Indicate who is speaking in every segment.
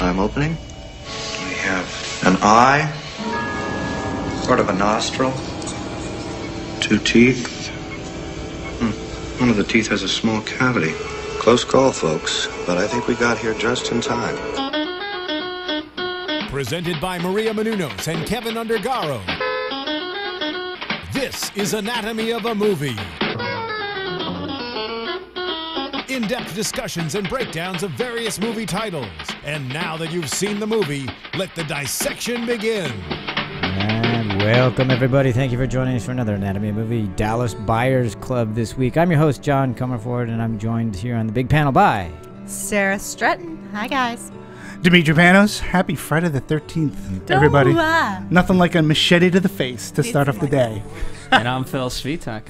Speaker 1: I'm opening. We have an eye, sort of a nostril, 2 teeth. One of the teeth has a small cavity. Close call, folks, but I think we got here just in time.
Speaker 2: Presented by Maria Menounos and Kevin Undergaro. This is Anatomy of a Movie. In-depth discussions and breakdowns of various movie titles. And now that you've seen the movie, let the dissection begin.
Speaker 3: And welcome, everybody. Thank you for joining us for another Anatomy of a Movie Dallas Buyers Club this week. I'm your host, John Comerford, and I'm joined here on the big panel by
Speaker 4: Sarah Stratton. Hi, guys.
Speaker 5: Dimitri Panos. Happy Friday the 13th, everybody. Nothing like a machete to the face to start off the day.
Speaker 6: And I'm Phil Svitek.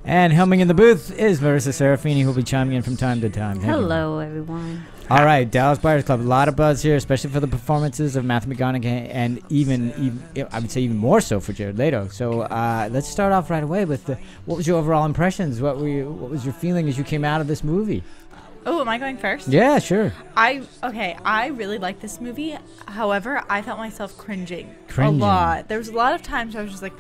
Speaker 3: And helming in the booth is Marissa Serafini, who will be chiming in from time to time.
Speaker 4: Hello, everyone.
Speaker 3: All right, Dallas Buyers Club. A lot of buzz here, especially for the performances of Matthew McConaughey, and even I would say even more so for Jared Leto. So let's start off right away with what was your overall impressions? What was your feeling as you came out of this movie?
Speaker 4: Oh, am I going first?
Speaker 3: Yeah, sure.
Speaker 4: I really liked this movie. However, I felt myself cringing a lot. There was a lot of times where I was just like,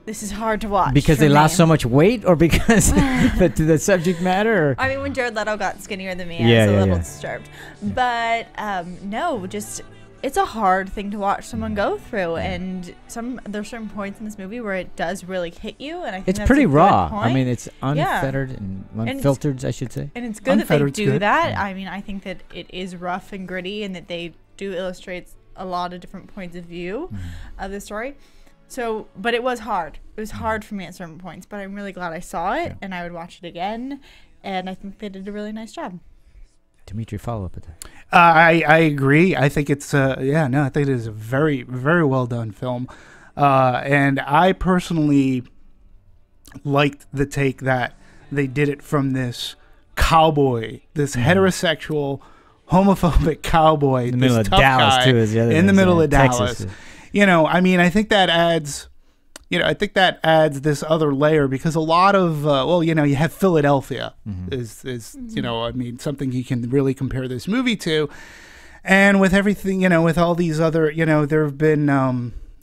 Speaker 4: this is hard to watch.
Speaker 3: Because they lost so much weight, or because the subject matter? Or?
Speaker 4: I mean, when Jared Leto got skinnier than me, I was a little disturbed. But no, just it's a hard thing to watch someone go through, and there's certain points in this movie where it does really hit you, and I think
Speaker 3: it's
Speaker 4: that's
Speaker 3: pretty
Speaker 4: a good
Speaker 3: raw.
Speaker 4: point.
Speaker 3: I mean, it's unfettered and unfiltered, I should say.
Speaker 4: And it's good that they do that. I mean, I think that it is rough and gritty, and that they do illustrate a lot of different points of view of the story. So, but it was hard. It was hard for me at certain points, but I'm really glad I saw it, and I would watch it again, and I think they did a really nice job.
Speaker 3: Dimitri, follow up with that.
Speaker 5: I agree. I think it's I think it is a very, very well done film, and I personally liked the take that they did it from this cowboy, this heterosexual, homophobic cowboy,
Speaker 3: in the middle of Dallas too, is the other
Speaker 5: in the middle of
Speaker 3: Texas.
Speaker 5: Dallas. You know, I mean, I think that adds, this other layer, because a lot of, you have Philadelphia is I mean, something you can really compare this movie to. And with everything, with all these other, there have been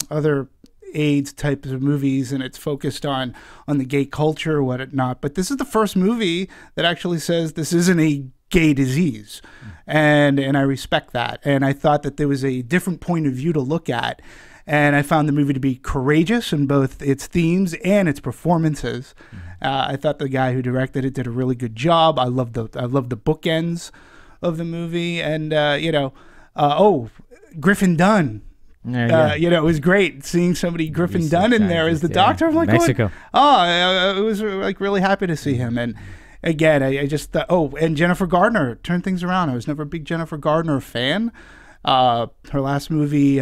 Speaker 5: other AIDS types of movies, and it's focused on the gay culture or whatnot. But this is the first movie that actually says this isn't a gay disease. And I respect that. And I thought that there was a different point of view to look at. And I found the movie to be courageous in both its themes and its performances. I thought the guy who directed it did a really good job. I love the bookends of the movie. And, Griffin Dunne. It was great seeing somebody Griffin Dunne in there as the doctor. I'm like,
Speaker 3: Mexico.
Speaker 5: I was like really happy to see him. And again, I just thought, and Jennifer Gardner turned things around. I was never a big Jennifer Gardner fan. Her last movie,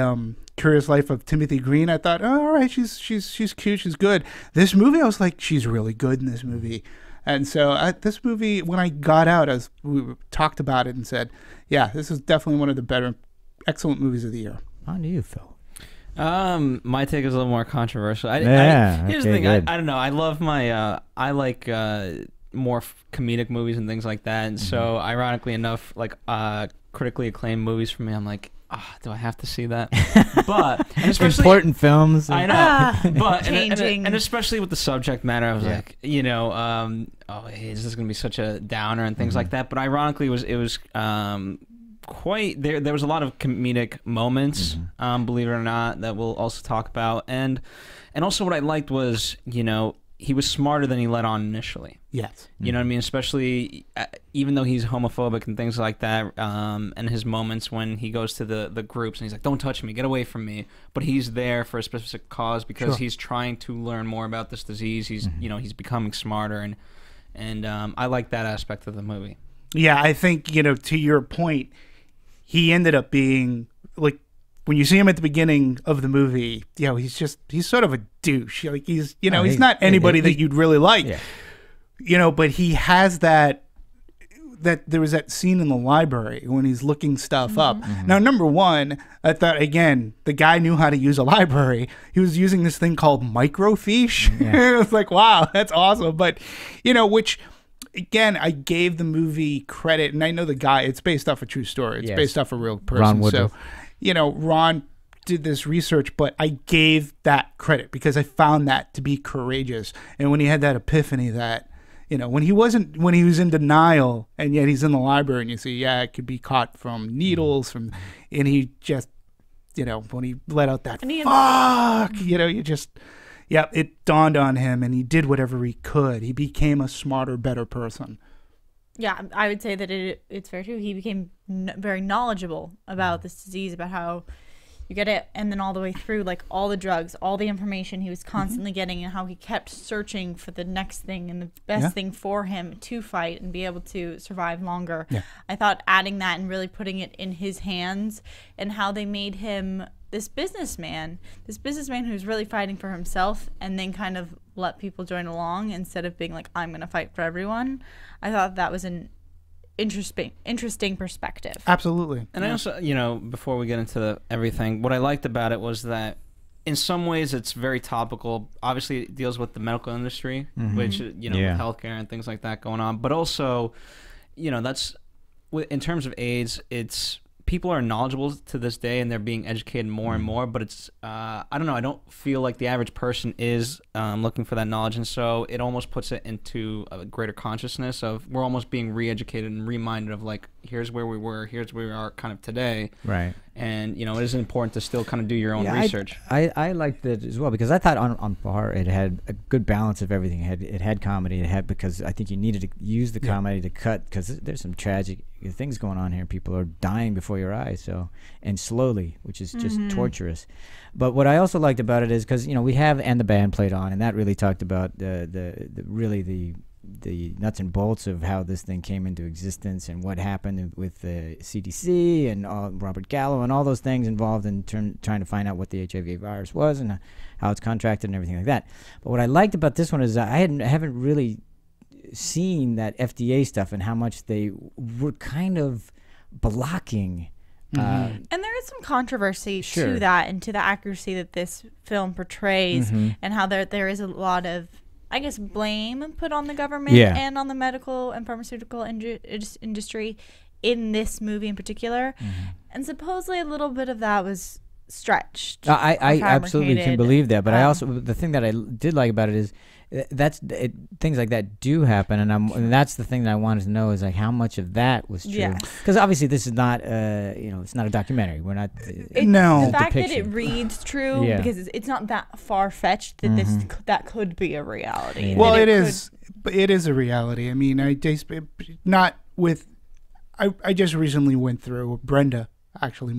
Speaker 5: Curious Life of Timothy Green, I thought, all right, she's cute, she's good. This movie, I was like, she's really good in this movie. And so this movie, when I got out, as we talked about it and said, yeah, this is definitely one of the better, excellent movies of the year.
Speaker 3: On to you, Phil.
Speaker 6: My take is a little more controversial. Here's the thing. I don't know. I love I like more comedic movies and things like that. And so, ironically enough, like critically acclaimed movies for me, I'm like, do I have to see that? But and especially
Speaker 3: important films.
Speaker 6: I know, but and especially with the subject matter, I was like, is this going to be such a downer and things like that? But ironically, it was quite there was a lot of comedic moments, believe it or not, that we'll also talk about, and also what I liked was he was smarter than he let on initially.
Speaker 5: Yes.
Speaker 6: You know what I mean? Especially even though he's homophobic and things like that, and his moments when he goes to the groups and he's like, don't touch me, get away from me. But he's there for a specific cause because he's trying to learn more about this disease. He's he's becoming smarter, and I like that aspect of the movie.
Speaker 5: Yeah, I think, to your point, he ended up being like, when you see him at the beginning of the movie, he's sort of a douche. Like he's not anybody that you'd really like. Yeah. But he has that there was that scene in the library when he's looking stuff up. Now, number one, I thought, again, the guy knew how to use a library. He was using this thing called microfiche. It was like, wow, that's awesome. But, which again, I gave the movie credit, and I know the guy. It's based off a true story. It's
Speaker 3: Yes.
Speaker 5: based off a real person.
Speaker 3: Ron Woodroof.
Speaker 5: So, Ron did this research, but I gave that credit because I found that to be courageous. And when he had that epiphany that, when he was in denial, and yet he's in the library, and you see, it could be caught from needles, and he just, when he let out that fuck, you just, it dawned on him, and he did whatever he could. He became a smarter, better person.
Speaker 4: Yeah, I would say that it's fair too. He became very knowledgeable about this disease, about how you get it, and then all the way through, like all the drugs, all the information he was constantly getting, and how he kept searching for the next thing and the best thing for him to fight and be able to survive longer. Yeah. I thought adding that and really putting it in his hands, and how they made him this businessman who's really fighting for himself, and then kind of let people join along instead of being like, I'm going to fight for everyone. I thought that was an interesting perspective.
Speaker 5: Absolutely.
Speaker 6: And I also, before we get into everything, what I liked about it was that in some ways it's very topical. Obviously it deals with the medical industry, which, with healthcare and things like that going on. But also, that's, in terms of AIDS, it's, people are knowledgeable to this day, and they're being educated more and more, but it's, I don't know, I don't feel like the average person is looking for that knowledge, and so it almost puts it into a greater consciousness of, we're almost being re-educated and reminded of, like, here's where we were, here's where we are kind of today. Right. And, it is important to still kind of do your own research.
Speaker 3: I liked it as well, because I thought on par it had a good balance of everything. It had comedy, because I think you needed to use the comedy to cut, because there's some tragic things going on here. People are dying before your eyes, and slowly, which is just torturous. But what I also liked about it is, because we have "And the Band" played on, and that really talked about the nuts and bolts of how this thing came into existence, and what happened with the CDC and Robert Gallo and all those things involved in trying to find out what the HIV virus was and how it's contracted and everything like that. But what I liked about this one is I haven't really seen that FDA stuff and how much they were kind of blocking.
Speaker 4: And there is some controversy to that, and to the accuracy that this film portrays, and how there is a lot of, I guess, blame put on the government and on the medical and pharmaceutical industry in this movie in particular. And supposedly a little bit of that was stretched.
Speaker 3: I absolutely can believe that, but I also, the thing that I did like about it is things like that do happen, and that's the thing that I wanted to know is, like, how much of that was true. Because obviously this is not it's not a documentary. We're not
Speaker 4: the fact that it reads true, because it's not that far-fetched that that could be a reality.
Speaker 5: Well, it is a reality. I mean, I just recently went through, Brenda actually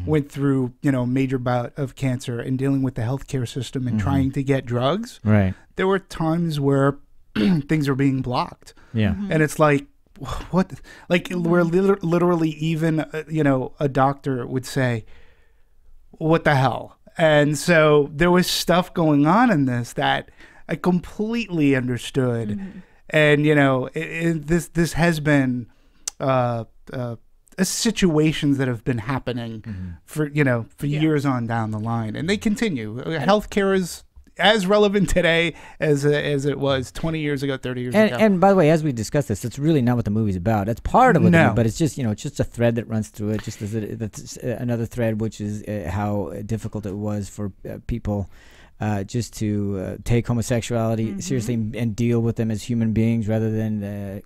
Speaker 5: went through a major bout of cancer and dealing with the healthcare system and trying to get drugs. Right. There were times where things were being blocked. And it's like, what? Like, where literally even a doctor would say, what the hell? And so there was stuff going on in this that I completely understood. And this has been situations that have been happening for years on down the line, and they continue. Healthcare is as relevant today as it was 20 years ago, 30 years ago.
Speaker 3: And by the way, as we discussed this, it's really not what the movie's about. It's part of it, but it's just it's just a thread that runs through it. Just as that's another thread, which is how difficult it was for people just to take homosexuality seriously and deal with them as human beings rather than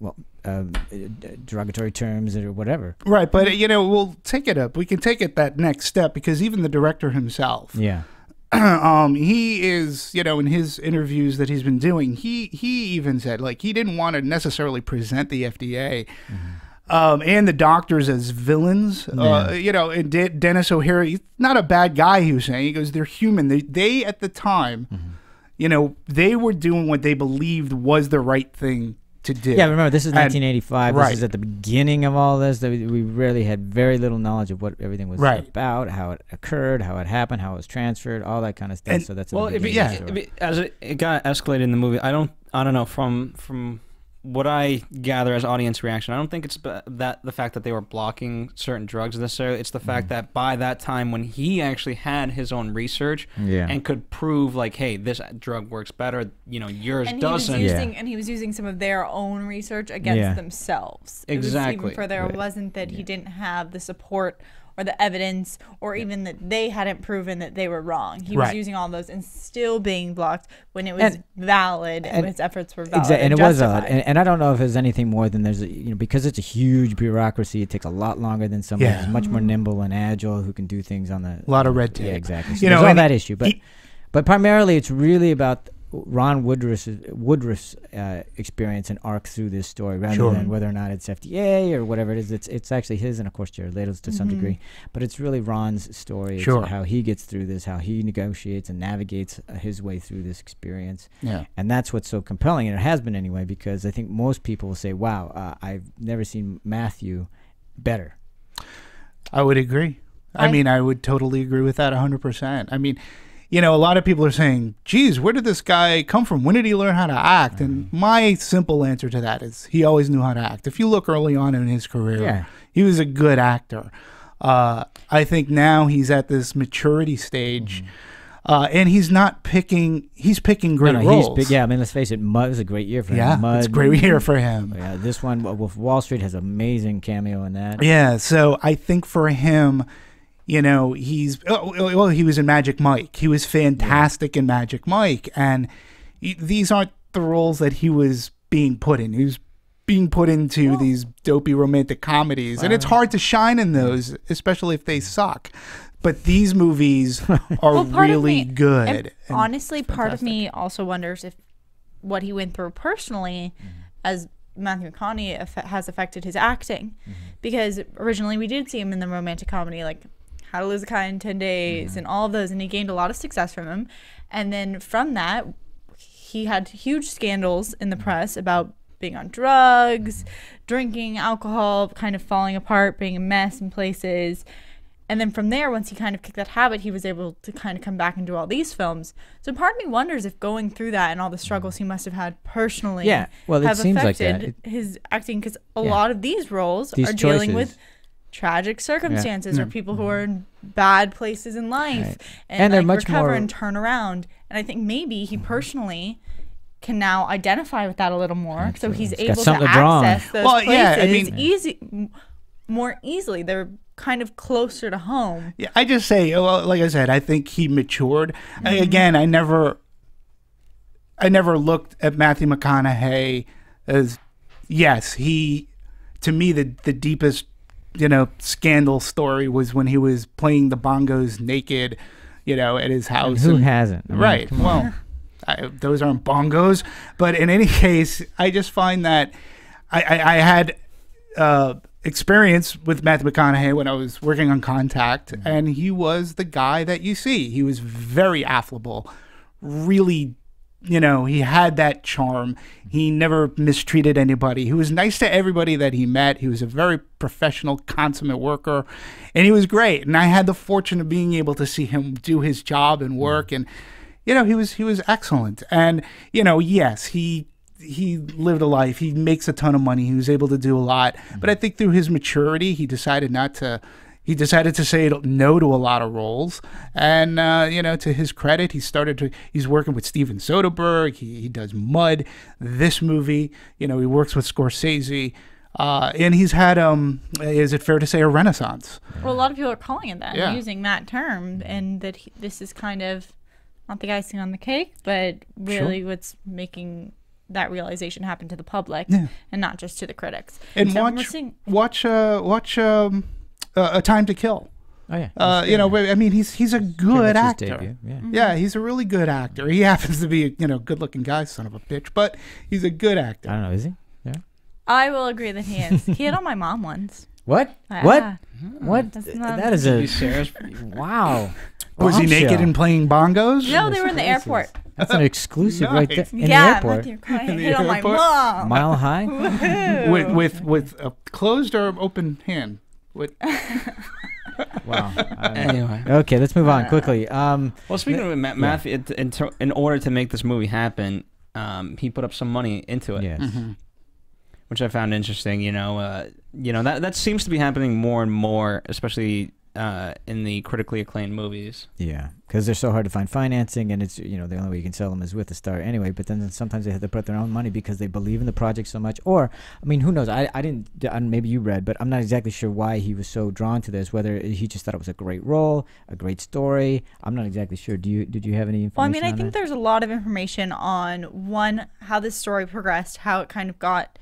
Speaker 3: derogatory terms or whatever.
Speaker 5: Right, but we'll take it up. We can take it that next step, because even the director himself, he is, in his interviews that he's been doing, he even said, like, he didn't want to necessarily present the FDA and the doctors as villains. And Dennis O'Hara, he's not a bad guy, he was saying. He goes, they're human. They at the time, they were doing what they believed was the right thing to do.
Speaker 3: Yeah, remember, this is 1985. This is at the beginning of all this. We really had very little knowledge of what everything was about, how it occurred, how it happened, how it was transferred, all that kind of stuff. And, so that's as it got escalated in the movie. I don't know, from
Speaker 6: what I gather as audience reaction, I don't think it's that the fact that they were blocking certain drugs necessarily. It's the fact that by that time, when he actually had his own research and could prove, like, hey, this drug works better, you know, yours doesn't.
Speaker 4: And he was using some of their own research against themselves.
Speaker 6: Exactly.
Speaker 4: It was even further. It wasn't that he didn't have the support or the evidence, or even that they hadn't proven that they were wrong. He was using all those and still being blocked when it was valid and his efforts were valid.
Speaker 3: Exactly, and it was valid.
Speaker 4: justified.
Speaker 3: And I don't know if there's anything more than there's, you know, because it's a huge bureaucracy. It takes a lot longer than somebody who's much more nimble and agile who can do things on the.
Speaker 5: A lot of red tape.
Speaker 3: Yeah, exactly. So
Speaker 5: You
Speaker 3: there's
Speaker 5: know,
Speaker 3: all
Speaker 5: and
Speaker 3: that issue, but primarily it's really about Ron Woodroof's experience and arc through this story, rather than whether or not it's FDA or whatever it is. It's actually his, and of course Jared Leto's to some degree, but it's really Ron's story. It's how he gets through this, how he negotiates and navigates his way through this experience. Yeah, and that's what's so compelling, and it has been anyway, because I think most people will say, "Wow, I've never seen Matthew better."
Speaker 5: I would agree. I mean, I would totally agree with that 100%. I mean, you know, a lot of people are saying, geez, where did this guy come from? When did he learn how to act? And my simple answer to that is he always knew how to act. If you look early on in his career, he was a good actor. I think now he's at this maturity stage, and he's not picking, he's picking great roles.
Speaker 3: I mean, let's face it, Mud was a great year for him.
Speaker 5: Yeah, it's a great year for him.
Speaker 3: Yeah, this one, Wolf of Wall Street, has an amazing cameo in that.
Speaker 5: Yeah, so I think for him, you know, he was in Magic Mike. He was fantastic in Magic Mike. And these aren't the roles that he was being put in. He was being put into these dopey romantic comedies. And it's hard to shine in those, especially if they suck. But these movies are really good.
Speaker 4: And honestly, part of me also wonders if what he went through personally as Matthew McConaughey has affected his acting. Because originally we did see him in the romantic comedy, like How to Lose a Guy in 10 Days and all of those, and he gained a lot of success from him. And then from that, he had huge scandals in the press about being on drugs, drinking alcohol, kind of falling apart, being a mess in places. And then from there, once he kind of kicked that habit, he was able to kind of come back and do all these films. So part of me wonders if going through that and all the struggles he must have had personally have affected his acting, because a lot of these roles are dealing with tragic circumstances or people who are in bad places in life and like, much recover and turn around. And I think maybe he personally can now identify with that a little more, so he's able to access those places more easily. They're kind of closer to home.
Speaker 5: Yeah, I just say, well, like I said, I think he matured. Again, I never looked at Matthew McConaughey as, yes, he, to me, the deepest, you know, scandal story was when he was playing the bongos naked, you know, at his house.
Speaker 3: And who hasn't? I mean,
Speaker 5: right. Well, those aren't bongos. But in any case, I just find that I had experience with Matthew McConaughey when I was working on Contact, and he was the guy that you see. He was very affable, really, you know, he had that charm. He never mistreated anybody. He was nice to everybody that he met. He was a very professional, consummate worker, and he was great. And I had the fortune of being able to see him do his job and work, and, you know, he was excellent. And, you know, yes, he lived a life. He makes a ton of money. He was able to do a lot. But I think through his maturity, he decided to say no to a lot of roles. And, you know, to his credit, he's working with Steven Soderbergh. He does Mud, this movie. You know, he works with Scorsese. And he's had, is it fair to say, a renaissance?
Speaker 4: Well, a lot of people are calling it that, using that term, and that this is kind of not the icing on the cake, but really what's making that realization happen to the public and not just to the critics.
Speaker 5: And so watch A Time to Kill.
Speaker 3: Oh yeah.
Speaker 5: You know, I mean, he's a good actor. Yeah, he's a really good actor. He happens to be a, you know, good-looking guy, son of a bitch, but he's a good actor.
Speaker 3: I don't know, is he? Yeah.
Speaker 4: I will agree that he is. He hit on my mom once.
Speaker 3: What?
Speaker 4: Yeah.
Speaker 3: What? That is a wow.
Speaker 5: Was he naked and playing bongos?
Speaker 4: No, they were in the airport.
Speaker 3: That's an exclusive right there. In the airport.
Speaker 4: Hit on my mom.
Speaker 3: Mile High?
Speaker 5: with a closed or open hand?
Speaker 3: Wow.
Speaker 6: Anyway.
Speaker 3: Okay, let's move on quickly.
Speaker 6: Well, speaking of Matthew, in order to make this movie happen, he put up some money into it.
Speaker 3: Yes.
Speaker 6: which I found interesting. That seems to be happening more and more, especially in the critically acclaimed movies.
Speaker 3: Yeah, because they're so hard to find financing, and it's the only way you can sell them is with the star anyway. But then sometimes they have to put their own money because they believe in the project so much. Or, I mean, who knows? I didn't. Maybe you read, but I'm not exactly sure why he was so drawn to this. Whether he just thought it was a great role, a great story. I'm not exactly sure. Did you have any information?
Speaker 4: Well, I mean, I think
Speaker 3: that?
Speaker 4: there's a lot of information on how this story progressed, how it kind of got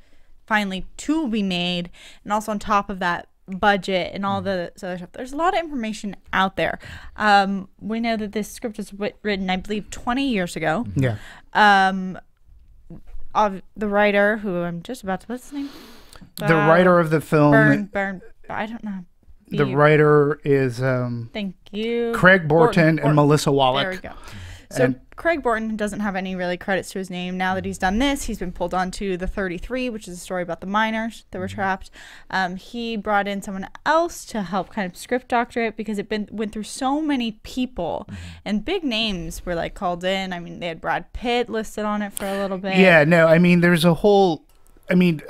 Speaker 4: finally to be made, and also on top of that, budget and all the other stuff. There's a lot of information out there. We know that this script was written, I believe, 20 years ago.
Speaker 5: Yeah.
Speaker 4: Of the writer, who I'm just about to what's his name?
Speaker 5: The writer of the film.
Speaker 4: Burn. I don't know.
Speaker 5: The writer is
Speaker 4: Thank you.
Speaker 5: Craig Borton and Melissa Wallach.
Speaker 4: There we go. So Craig Borton doesn't have any really credits to his name. Now that he's done this, he's been pulled onto The 33, which is a story about the miners that were trapped. He brought in someone else to help kind of script doctor it because it went through so many people, and big names were like called in. I mean, they had Brad Pitt listed on it for a little bit.
Speaker 5: Yeah, no, I mean, there's a whole. I mean,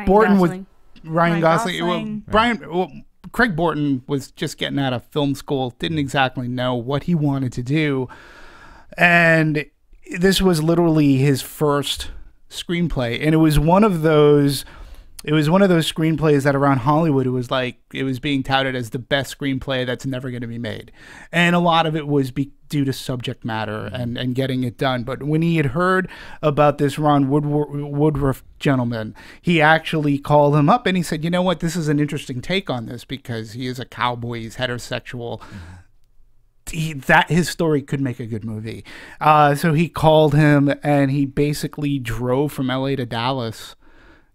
Speaker 5: Borton was Ryan Gosling. Well, Craig Borton was just getting out of film school, didn't exactly know what he wanted to do. And this was literally his first screenplay, and it was one of those screenplays that around Hollywood it was being touted as the best screenplay that's never going to be made, and a lot of it was due to subject matter and getting it done. But when he had heard about this Ron Woodroof gentleman, he actually called him up and he said, "You know what? This is an interesting take on this because he is a cowboy, he's heterosexual." His story could make a good movie. So he called him and he basically drove from LA to Dallas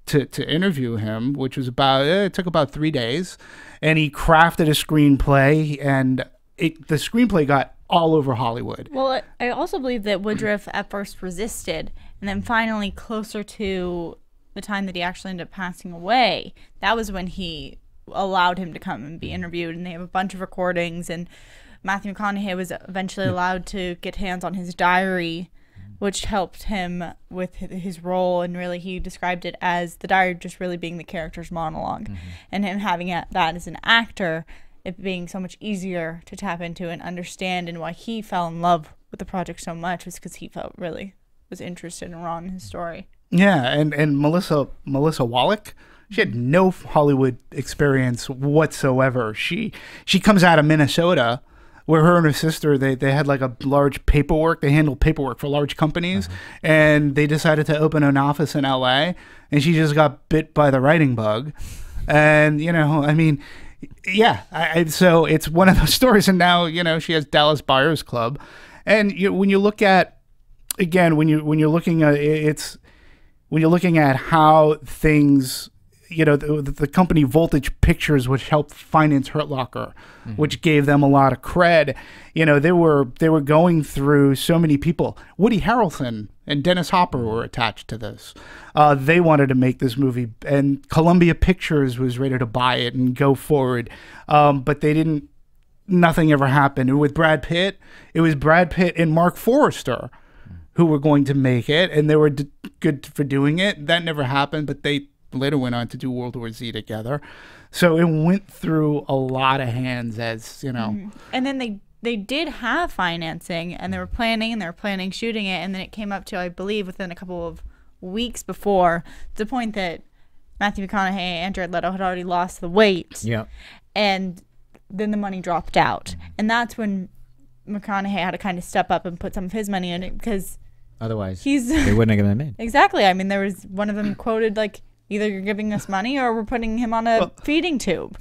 Speaker 5: to interview him, which was it took about 3 days, and he crafted a screenplay, and the screenplay got all over Hollywood.
Speaker 4: Well, I also believe that Woodroof at first resisted, and then finally closer to the time that he actually ended up passing away, that was when he allowed him to come and be interviewed, and they have a bunch of recordings, and Matthew McConaughey was eventually allowed to get hands on his diary, which helped him with his role. And really, he described it as the diary just really being the character's monologue. And him having that as an actor, it being so much easier to tap into and understand, and why he fell in love with the project so much was because he was interested in Ron and his story.
Speaker 5: Yeah, and Melissa Wallach, she had no Hollywood experience whatsoever. She comes out of Minnesota, where her and her sister, they had like a large paperwork. They handled paperwork for large companies, and they decided to open an office in LA, and she just got bit by the writing bug. And, I mean, yeah, so it's one of those stories. And now, she has Dallas Buyers Club. And when you look at, again, when you're looking at how things, the company Voltage Pictures, which helped finance Hurt Locker, which gave them a lot of cred. They were going through so many people. Woody Harrelson and Dennis Hopper were attached to this. They wanted to make this movie, and Columbia Pictures was ready to buy it and go forward, but they didn't. Nothing ever happened. And with Brad Pitt, it was Brad Pitt and Mark Forrester who were going to make it, and they were good for doing it. That never happened, but they later went on to do World War Z together. So it went through a lot of hands, as
Speaker 4: And then they did have financing, and they were planning shooting it, and then it came up to, I believe, within a couple of weeks before, the point that Matthew McConaughey and Jared Leto had already lost the weight.
Speaker 3: Yeah.
Speaker 4: And then the money dropped out. And that's when McConaughey had to kind of step up and put some of his money in it, because
Speaker 3: otherwise they wouldn't have given it made.
Speaker 4: Exactly. I mean, there was one of them quoted like, either you're giving us money or we're putting him on a feeding tube.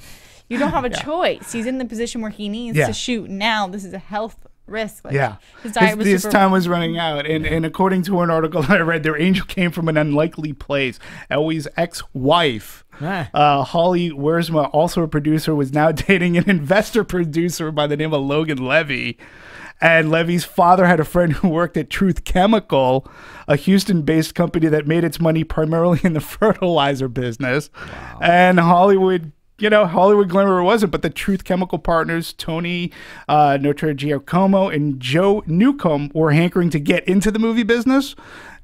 Speaker 4: You don't have a choice. He's in the position where he needs to shoot now. This is a health risk. His diet was
Speaker 5: his time was running out. And according to an article I read, their angel came from an unlikely place. Ellie's ex-wife, Holly Wiersma, also a producer, was now dating an investor producer by the name of Logan Levy. And Levy's father had a friend who worked at Truth Chemical, a Houston-based company that made its money primarily in the fertilizer business. Wow. And Hollywood glamour it wasn't, but the Truth Chemical partners, Tony Giacomo and Joe Newcomb, were hankering to get into the movie business.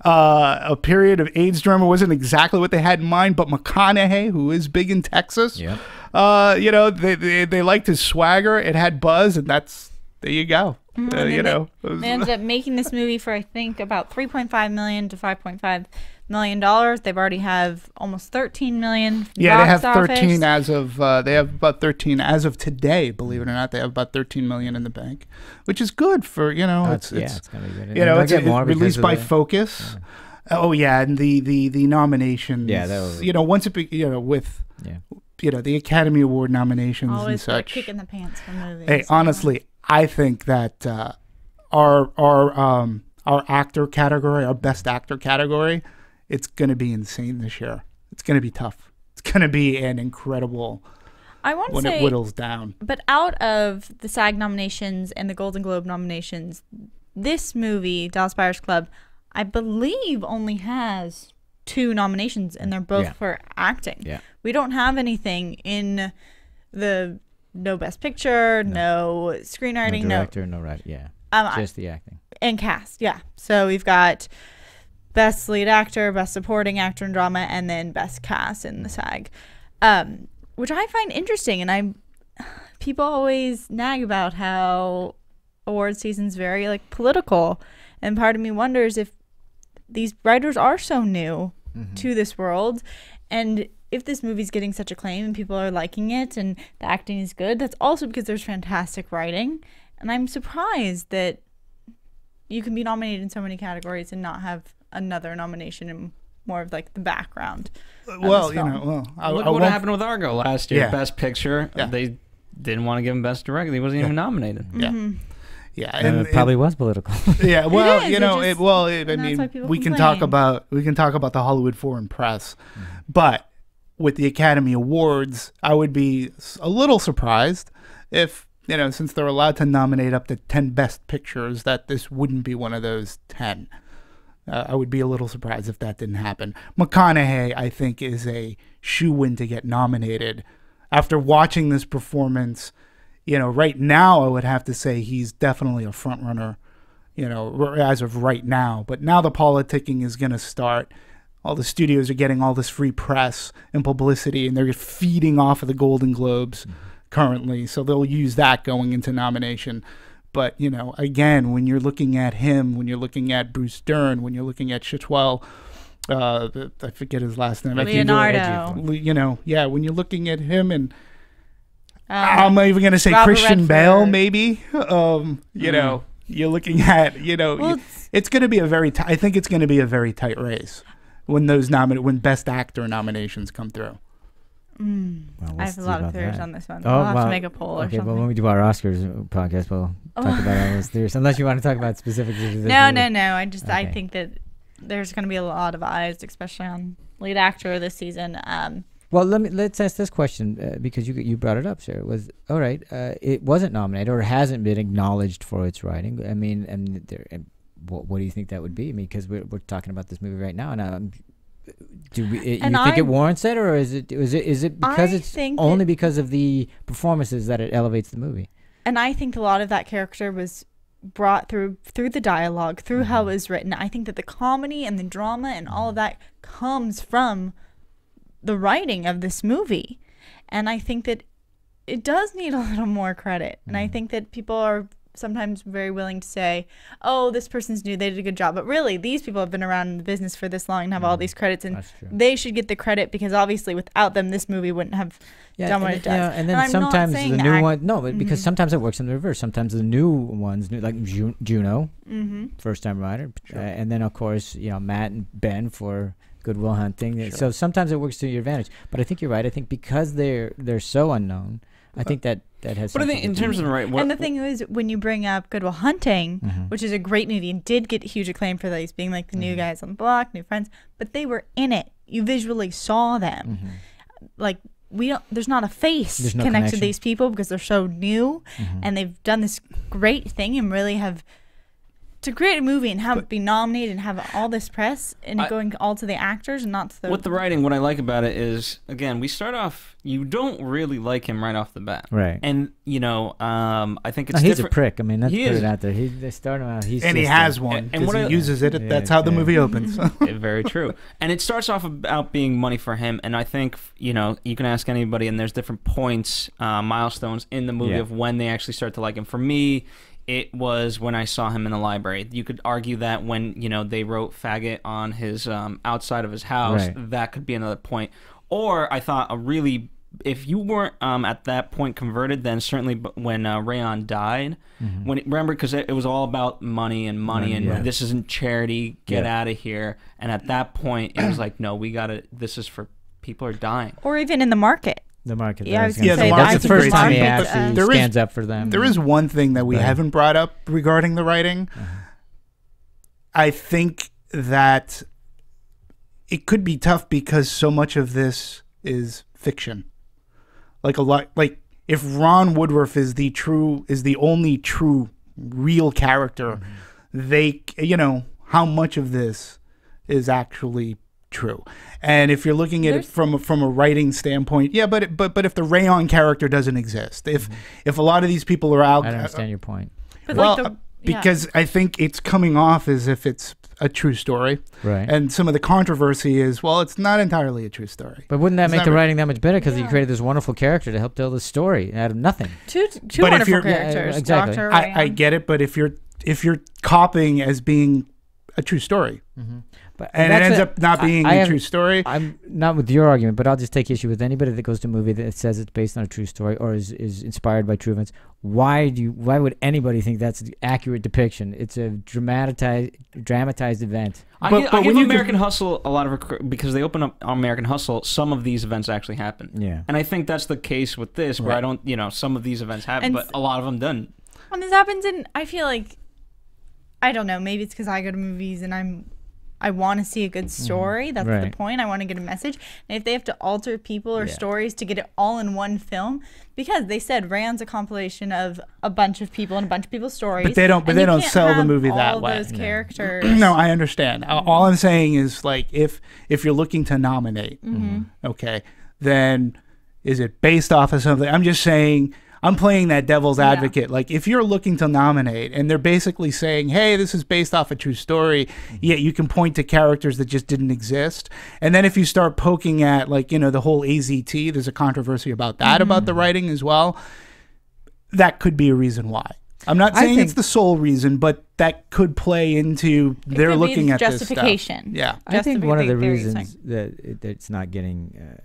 Speaker 5: A period of AIDS drama wasn't exactly what they had in mind, but McConaughey, who is big in Texas,
Speaker 3: Yep.
Speaker 5: They liked his swagger. It had buzz, and there you go.
Speaker 4: They ended up making this movie for, I think, about $3.5 million to $5.5 million. They've already have almost $13 million.
Speaker 5: Yeah, they have 13 as of they have about 13 as of today. Believe it or not, they have about 13 million in the bank, which is good for it's
Speaker 3: gonna be good.
Speaker 5: It's released by Focus. Yeah. Oh yeah, and the nominations.
Speaker 3: Yeah, that was,
Speaker 5: once it with the Academy Award nominations
Speaker 4: always
Speaker 5: and such.
Speaker 4: Kick in the pants for movies.
Speaker 5: Hey, honestly, I think that our actor category, our best actor category, it's going to be insane this year. It's going to be tough. It's going to be an incredible when it whittles down.
Speaker 4: But out of the SAG nominations and the Golden Globe nominations, this movie, Dallas Buyers Club, I believe only has 2 nominations, and they're both for acting.
Speaker 3: Yeah.
Speaker 4: We don't have anything in the no Best Picture, no screenwriting,
Speaker 3: no director, no writer. Yeah, just the acting
Speaker 4: and cast. Yeah, so we've got Best Lead Actor, Best Supporting Actor in Drama, and then Best Cast in the SAG, which I find interesting. And people always nag about how award season's very political, and part of me wonders if these writers are so new to this world, and if this movie's getting such acclaim and people are liking it and the acting is good, that's also because there's fantastic writing. And I'm surprised that you can be nominated in so many categories and not have another nomination in more of the background.
Speaker 5: Well,
Speaker 6: look what happened with Argo last year. Best Picture. Yeah. They didn't want to give him Best Director. He wasn't even nominated.
Speaker 5: Yeah. Yeah,
Speaker 3: and it probably was political.
Speaker 5: Yeah, well, we can talk about the Hollywood Foreign Press, but with the Academy Awards, I would be a little surprised if, since they're allowed to nominate up to 10 Best Pictures, that this wouldn't be one of those 10. I would be a little surprised if that didn't happen. McConaughey, I think, is a shoo-in to get nominated. After watching this performance, right now, I would have to say he's definitely a front runner, as of right now. But now the politicking is going to start. All the studios are getting all this free press and publicity, and they're feeding off of the Golden Globes currently. So they'll use that going into nomination. But, again, when you're looking at him, when you're looking at Bruce Dern, when you're looking at Chitwell, I forget his last name.
Speaker 4: Leonardo.
Speaker 5: When you're looking at him and I'm not even going to say
Speaker 4: Robert
Speaker 5: Christian
Speaker 4: Redford.
Speaker 5: Bale, maybe, you're looking at, it's going to be I think it's going to be a very tight race when when Best Actor nominations come through.
Speaker 3: Well,
Speaker 4: I have a lot of theories on this one.
Speaker 3: Oh,
Speaker 4: We'll have to make a poll or something.
Speaker 3: Well, when we do our Oscars podcast, we'll talk about all those theories. Unless you want to talk about specifics.
Speaker 4: No. I think that there's going to be a lot of eyes, especially on lead actor this season.
Speaker 3: Well, let's ask this question because you brought it up, sir. Was all right. It wasn't nominated or hasn't been acknowledged for its writing. I mean, what do you think that would be? I mean, because we're talking about this movie right now, and do you think it warrants it, or is it because it's only because of the performances that it elevates the movie?
Speaker 4: And I think a lot of that character was brought through the dialogue, through how it was written. I think that the comedy and the drama and all of that comes from the writing of this movie, and I think that it does need a little more credit. And I think that people are sometimes very willing to say, oh, this person's new, they did a good job, but really these people have been around in the business for this long and have all these credits, and they should get the credit, because obviously without them this movie wouldn't have done what it does.
Speaker 3: Yeah, and then sometimes the new one, but because sometimes it works in the reverse. Sometimes the new ones, like Juno, first time writer, and then of course Matt and Ben for Good Will Hunting. So sometimes it works to your advantage. But I think you're right. I think because they're so unknown, I think that has.
Speaker 6: But I think in terms of
Speaker 4: and the thing is, when you bring up Good Will Hunting, which is a great movie and did get huge acclaim for these being like the new guys on the block, new friends, but they were in it. You visually saw them. Like there's not a face connected to these people because they're so new, and they've done this great thing and really have to create a movie and have it be nominated and have all this press and it going all to the actors and not to the...
Speaker 6: With the writing, what I like about it is, again, we start off, you don't really like him right off the bat.
Speaker 3: Right.
Speaker 6: And, you know, I think it's
Speaker 3: he's
Speaker 6: different.
Speaker 3: a prick. I mean, let's
Speaker 6: He
Speaker 3: put
Speaker 6: is.
Speaker 3: it out there. They start him out. He's
Speaker 5: And he
Speaker 3: just
Speaker 5: has one. And
Speaker 6: what
Speaker 5: he
Speaker 6: I-
Speaker 5: uses it. That's how the movie opens.
Speaker 6: Very true. And it starts off about being money for him. And I think, you know, you can ask anybody, and there's different points, milestones in the movie of when they actually start to like him. For me, it was when I saw him in the library. You could argue that when, you know, they wrote faggot on his outside of his house, that could be another point. Or I thought if you weren't at that point converted, then certainly when Rayon died, remember, because it was all about money and this isn't charity, get out of here. And at that point, it was like, no, this is for people are dying.
Speaker 4: Or even in the market.
Speaker 3: The market.
Speaker 4: Yeah, I was
Speaker 3: gonna
Speaker 4: gonna
Speaker 3: say,
Speaker 4: say
Speaker 3: that's
Speaker 4: that's
Speaker 3: the
Speaker 4: a
Speaker 3: first
Speaker 4: great
Speaker 3: time he
Speaker 4: market,
Speaker 3: actually stands up for them.
Speaker 5: There is one thing that we haven't brought up regarding the writing. I think that it could be tough because so much of this is fiction. Like if Ron Woodroof is the only true real character, how much of this is actually true. And if you're looking at it from a writing standpoint, but if the Rayon character doesn't exist, if a lot of these people are out,
Speaker 3: I understand your point.
Speaker 4: But
Speaker 5: because I think it's coming off as if it's a true story,
Speaker 3: right?
Speaker 5: And some of the controversy is, well, it's not entirely a true story.
Speaker 3: But wouldn't that make the writing that much better? Because he created this wonderful character to help tell the story out of nothing.
Speaker 4: Two wonderful characters.
Speaker 3: Exactly.
Speaker 4: Dr.
Speaker 5: I get it, but if you're copying as being a true story.
Speaker 3: But
Speaker 5: and it ends up not being a true story.
Speaker 3: I'm not with your argument, but I'll just take issue with anybody that goes to a movie that says it's based on a true story or is inspired by true events. Why would anybody think that's an accurate depiction? It's a dramatized event.
Speaker 6: I give American Hustle a lot of because they open up American Hustle. Some of these events actually happen.
Speaker 3: Yeah,
Speaker 6: and I think that's the case with this, where I don't, some of these events happen, but a lot of them don't.
Speaker 4: When this happens, and I feel like, I don't know, maybe it's because I go to movies and I want to see a good story. That's the point. I want to get a message. And if they have to alter people or stories to get it all in one film, because they said Rand's a compilation of a bunch of people and a bunch of people's stories.
Speaker 5: But they don't sell the movie that way.
Speaker 4: All those characters.
Speaker 5: No, I understand. All I'm saying is, like, if you're looking to nominate, okay, then is it based off of something? I'm just saying, I'm playing that devil's advocate. Like, if you're looking to nominate and they're basically saying, hey, this is based off a true story, yet you can point to characters that just didn't exist. And then if you start poking at, like, the whole AZT, there's a controversy about that, about the writing as well. That could be a reason why. I'm not saying it's the sole reason, but that could play into they're looking at
Speaker 4: justification.
Speaker 5: This stuff.
Speaker 3: I think one of the reasons that it's not getting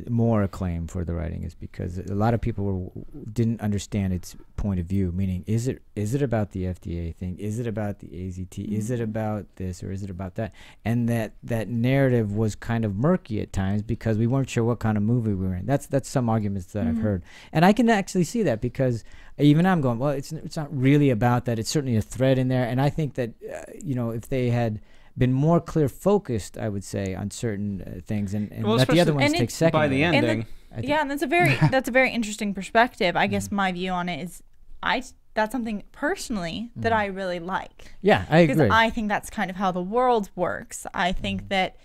Speaker 3: more acclaim for the writing is because a lot of people didn't understand its point of view. Meaning, is it about the FDA thing? Is it about the AZT? Is it about this or is it about that? And that narrative was kind of murky at times because we weren't sure what kind of movie we were in. That's some arguments that I've heard, and I can actually see that because even I'm going, well, it's not really about that. It's certainly a thread in there, and I think that if they had been more clear focused, I would say, on certain things and let the other ones take second
Speaker 6: by the ending.
Speaker 4: And that's a very interesting perspective. I guess my view on it is that's something personally that I really like.
Speaker 3: Yeah, I agree.
Speaker 4: Because I think that's kind of how the world works. I think that,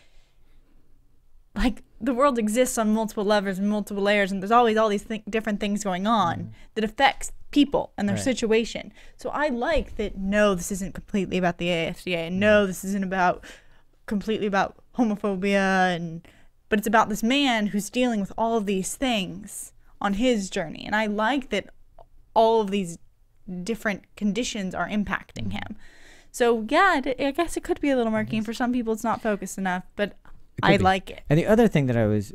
Speaker 4: like, the world exists on multiple levels and multiple layers, and there's always all these different things going on that affects people and their situation. So I like that, no, this isn't completely about the AFDA, and no, this isn't completely about homophobia, but it's about this man who's dealing with all of these things on his journey. And I like that all of these different conditions are impacting him. So yeah, I guess it could be a little murky, and for some people it's not focused enough, but I like it.
Speaker 3: And the other thing that I was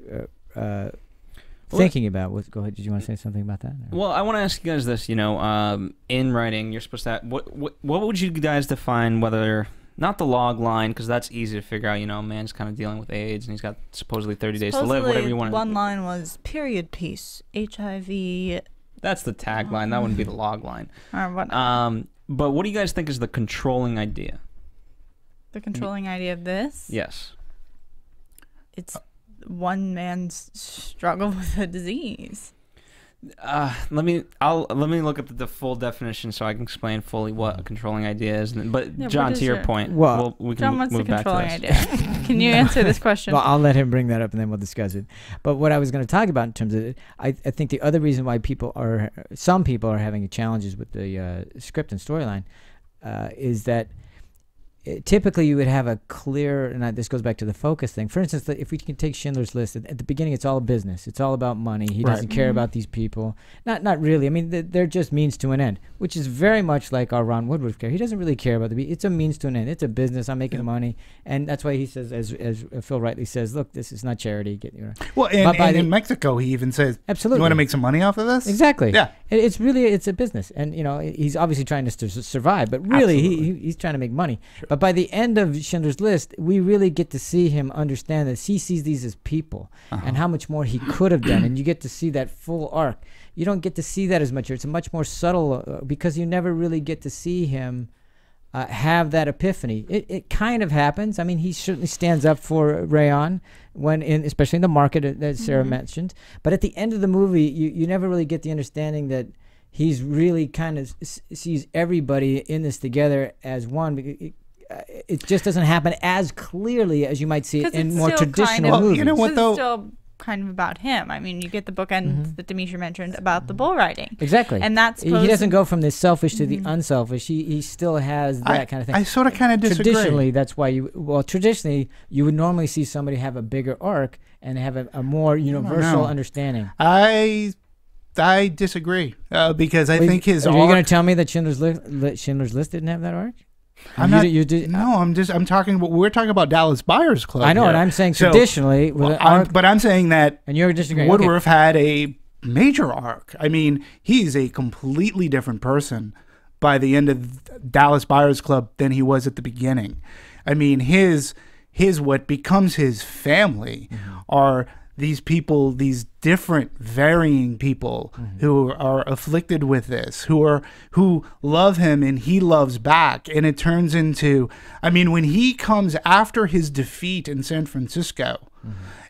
Speaker 3: thinking about was, go ahead, did you want to say something about that?
Speaker 6: Well, I want to ask you guys this, in writing, you're supposed to, what would you guys define, whether, not the log line, because that's easy to figure out, a man's kind of dealing with AIDS, and he's got supposedly 30 days to live, whatever you want to.
Speaker 4: One line was period piece, HIV.
Speaker 6: That's the tagline, that wouldn't be the log line.
Speaker 4: Or what?
Speaker 6: But what do you guys think is the controlling idea?
Speaker 4: The controlling idea of this?
Speaker 6: Yes.
Speaker 4: It's one man's struggle with a disease.
Speaker 6: Let me look up the full definition so I can explain fully what a controlling idea is. But
Speaker 4: Yeah,
Speaker 6: John,
Speaker 4: what is
Speaker 6: to your
Speaker 4: it?
Speaker 6: point,
Speaker 3: Well,
Speaker 6: we can
Speaker 4: John wants the
Speaker 6: move back to
Speaker 4: controlling
Speaker 6: this.
Speaker 4: idea. Can you answer this question?
Speaker 3: Well, I'll let him bring that up and then we'll discuss it. But what I was going to talk about in terms of it, I think the other reason why some people are having challenges with the script and storyline is that typically you would have a clear, and this goes back to the focus thing. For instance, if we can take Schindler's List, at the beginning it's all business. It's all about money. He doesn't care about these people. Not really. I mean, they're just means to an end, which is very much like our Ron Woodroof character. He doesn't really care about it's a means to an end. It's a business. I'm making money. And that's why he says, as Phil rightly says, look, this is not charity.
Speaker 5: Well, and in Mexico, he even says,
Speaker 3: absolutely,
Speaker 5: you want to make some money off of this?
Speaker 3: Exactly.
Speaker 5: Yeah.
Speaker 3: It's a business. And, he's obviously trying to survive, but really he's trying to make money. Sure. But by the end of Schindler's List, we really get to see him understand that he sees these as people and how much more he could have done. And you get to see that full arc. You don't get to see that as much here. It's a much more subtle because you never really get to see him have that epiphany. It kind of happens. I mean, he certainly stands up for Rayon especially in the market that Sarah mentioned. But at the end of the movie, you never really get the understanding that he's really kind of sees everybody in this together as one. It just doesn't happen as clearly as you might see it in more traditional movies.
Speaker 5: You know what, though?
Speaker 4: It's still kind of about him. I mean, you get the bookend that Demetri mentioned about the bull riding.
Speaker 3: Exactly.
Speaker 4: And that's
Speaker 3: he doesn't go from the selfish to the unselfish. He still has that kind of thing.
Speaker 5: I sort of kind of disagree.
Speaker 3: Traditionally, that's why traditionally you would normally see somebody have a bigger arc and have a more universal understanding.
Speaker 5: I disagree because I think his
Speaker 3: arc...
Speaker 5: Are
Speaker 3: you going to tell me that Schindler's List didn't have that arc?
Speaker 5: I'm talking about. We're talking about Dallas Buyers Club.
Speaker 3: I know,
Speaker 5: here.
Speaker 3: and I'm saying traditionally,
Speaker 5: but I'm saying that.
Speaker 3: And you're disagreeing.
Speaker 5: Woodroof had a major arc. I mean, he's a completely different person by the end of Dallas Buyers Club than he was at the beginning. I mean, his what becomes his family are these people, these different varying people who are afflicted with this, who love him and he loves back. And it turns into, I mean, when he comes after his defeat in San Francisco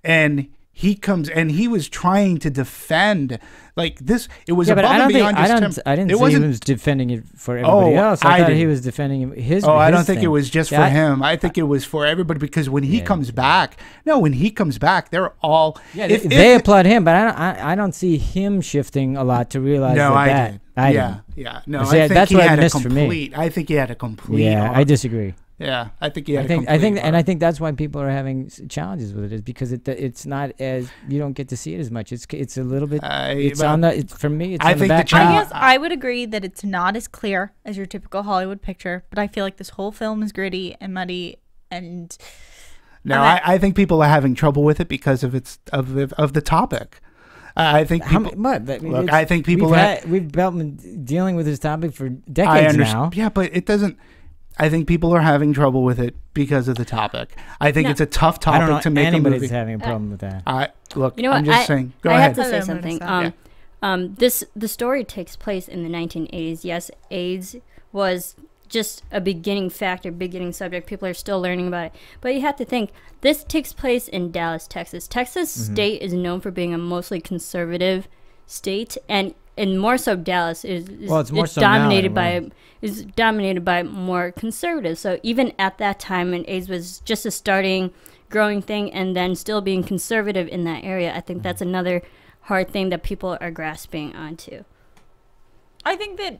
Speaker 5: and he comes and he was trying to defend like this, it was above and beyond his temper.
Speaker 3: I didn't say he was defending it for everybody else. I thought he was defending his
Speaker 5: I don't think
Speaker 3: thing.
Speaker 5: It was just for him. I think it was for everybody because when he comes back, they're all
Speaker 3: they applaud him, but I don't see him shifting a lot to realize that. I did.
Speaker 5: No,
Speaker 3: See,
Speaker 5: I think
Speaker 3: that's
Speaker 5: he
Speaker 3: what
Speaker 5: had
Speaker 3: I missed for me.
Speaker 5: I think he had a complete.
Speaker 3: Yeah,
Speaker 5: arc.
Speaker 3: I disagree.
Speaker 5: Yeah, I think he had
Speaker 3: I think that's why people are having challenges with it is because it's not as you don't get to see it as much. It's a little bit. For me. It's
Speaker 5: I
Speaker 3: on
Speaker 5: think
Speaker 3: the back.
Speaker 4: I guess I would agree that it's not as clear as your typical Hollywood picture, but I feel like this whole film is gritty and muddy and.
Speaker 5: No, I think people are having trouble with it because of the topic. I think people. I think people.
Speaker 3: We've been dealing with this topic for decades now.
Speaker 5: Yeah, but it doesn't. I think people are having trouble with it because of the topic. I think it's a tough topic to make a movie.
Speaker 3: Anybody's having a problem with that.
Speaker 5: I'm just saying. Go ahead.
Speaker 7: I have to say something. The story takes place in the 1980s. Yes, AIDS was just a beginning subject. People are still learning about it. But you have to think, this takes place in Dallas, Texas. Texas state is known for being a mostly conservative state, and more so Dallas is dominated by more conservatives. So even at that time when AIDS was just a growing thing and then still being conservative in that area, I think that's another hard thing that people are grasping onto.
Speaker 4: I think that,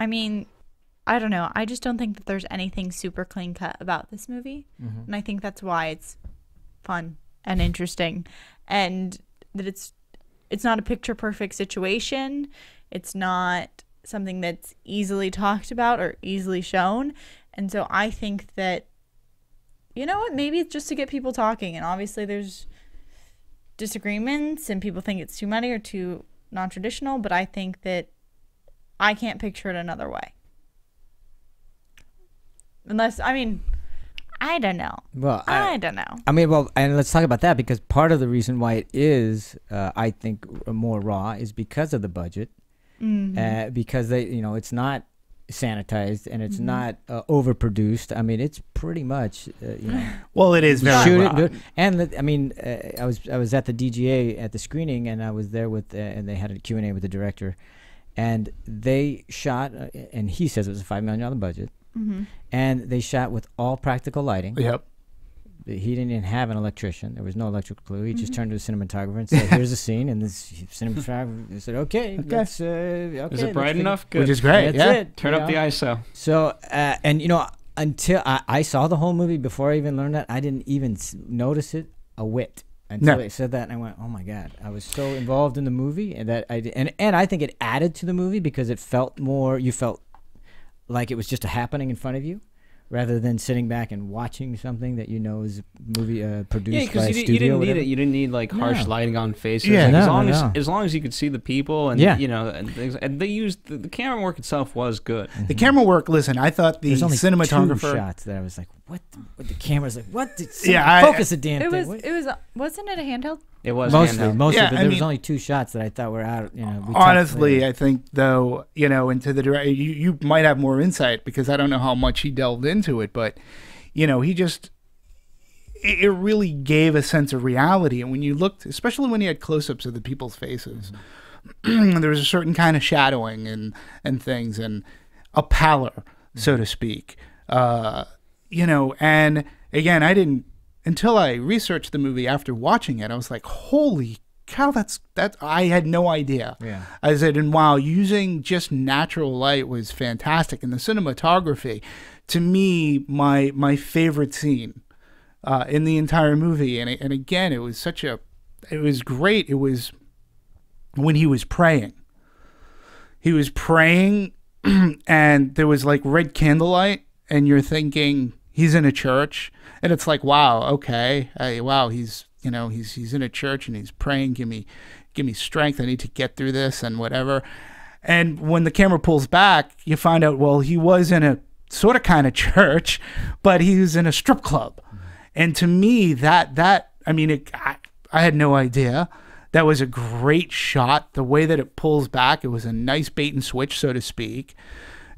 Speaker 4: I don't know. I just don't think that there's anything super clean cut about this movie. And I think that's why it's fun and interesting and that it's not a picture perfect situation. It's not something that's easily talked about or easily shown. And so I think that, you know what, maybe it's just to get people talking. And obviously there's disagreements and people think it's too muddy or too non-traditional, but I think that I can't picture it another way. Unless, I don't know.
Speaker 3: Well,
Speaker 4: I don't know.
Speaker 3: And let's talk about that because part of the reason why it is, I think, more raw is because of the budget. Because it's not sanitized and it's not overproduced. I mean, it's pretty much
Speaker 5: well, it is very
Speaker 3: shoot
Speaker 5: raw.
Speaker 3: it, and I mean, I was at the DGA at the screening, and I was there with and they had a Q&A with the director, and they shot and he says it was a $5 million budget, and they shot with all practical lighting.
Speaker 5: Yep.
Speaker 3: He didn't even have an electrician. There was no electrical glue. He just turned to a cinematographer and said, "Here's a scene." And this cinematographer said, "Okay, let's, okay,
Speaker 6: is it bright enough? Good.
Speaker 5: Which is great.
Speaker 3: That's
Speaker 5: Yeah.
Speaker 3: it.
Speaker 6: Turn up the ISO.
Speaker 3: So, and until I saw the whole movie, before I even learned that, I didn't even notice it a whit until they said that, and I went, "Oh my God!" I was so involved in the movie, and that and I think it added to the movie because it felt more. You felt like it was just happening in front of you, rather than sitting back and watching something that is a movie produced by a studio.
Speaker 6: You didn't need it. You didn't need like harsh lighting on faces.
Speaker 5: Yeah,
Speaker 6: Like, as long as you could see the people and and things, and they used the camera work itself was good.
Speaker 5: The camera work. Listen, I thought the
Speaker 3: There's only
Speaker 5: cinematographer
Speaker 3: 2 shots that I was like, "What?" The camera's like, "What?"
Speaker 5: Yeah,
Speaker 3: focus the damn
Speaker 4: It
Speaker 3: thing.
Speaker 4: was wasn't it a handheld?
Speaker 6: It was
Speaker 3: Mostly,
Speaker 6: handheld.
Speaker 3: but
Speaker 5: I
Speaker 3: there was
Speaker 5: mean,
Speaker 3: only 2 shots that I thought were out. We talked
Speaker 5: honestly,
Speaker 3: later.
Speaker 5: I think though, into the direct, you might have more insight because I don't know how much he delved into it, but he just it really gave a sense of reality. And when you looked, especially when he had close-ups of the people's faces, there was a certain kind of shadowing and things and a pallor, so to speak. And again, I didn't until I researched the movie after watching it. I was like, holy cow, that's I had no idea.
Speaker 3: Yeah.
Speaker 5: I said, and wow, using just natural light was fantastic. And the cinematography, to me, my favorite scene in the entire movie. And again, it was great. It was when he was praying. He was praying, and there was like red candlelight, and you're thinking he's in a church, and it's like, wow, okay, wow, he's in a church and he's praying, give me strength, I need to get through this and whatever. And when the camera pulls back, you find out, well, he was in a sort of kind of church, but he was in a strip club. And to me, I had no idea. That was a great shot. The way that it pulls back, it was a nice bait and switch, so to speak.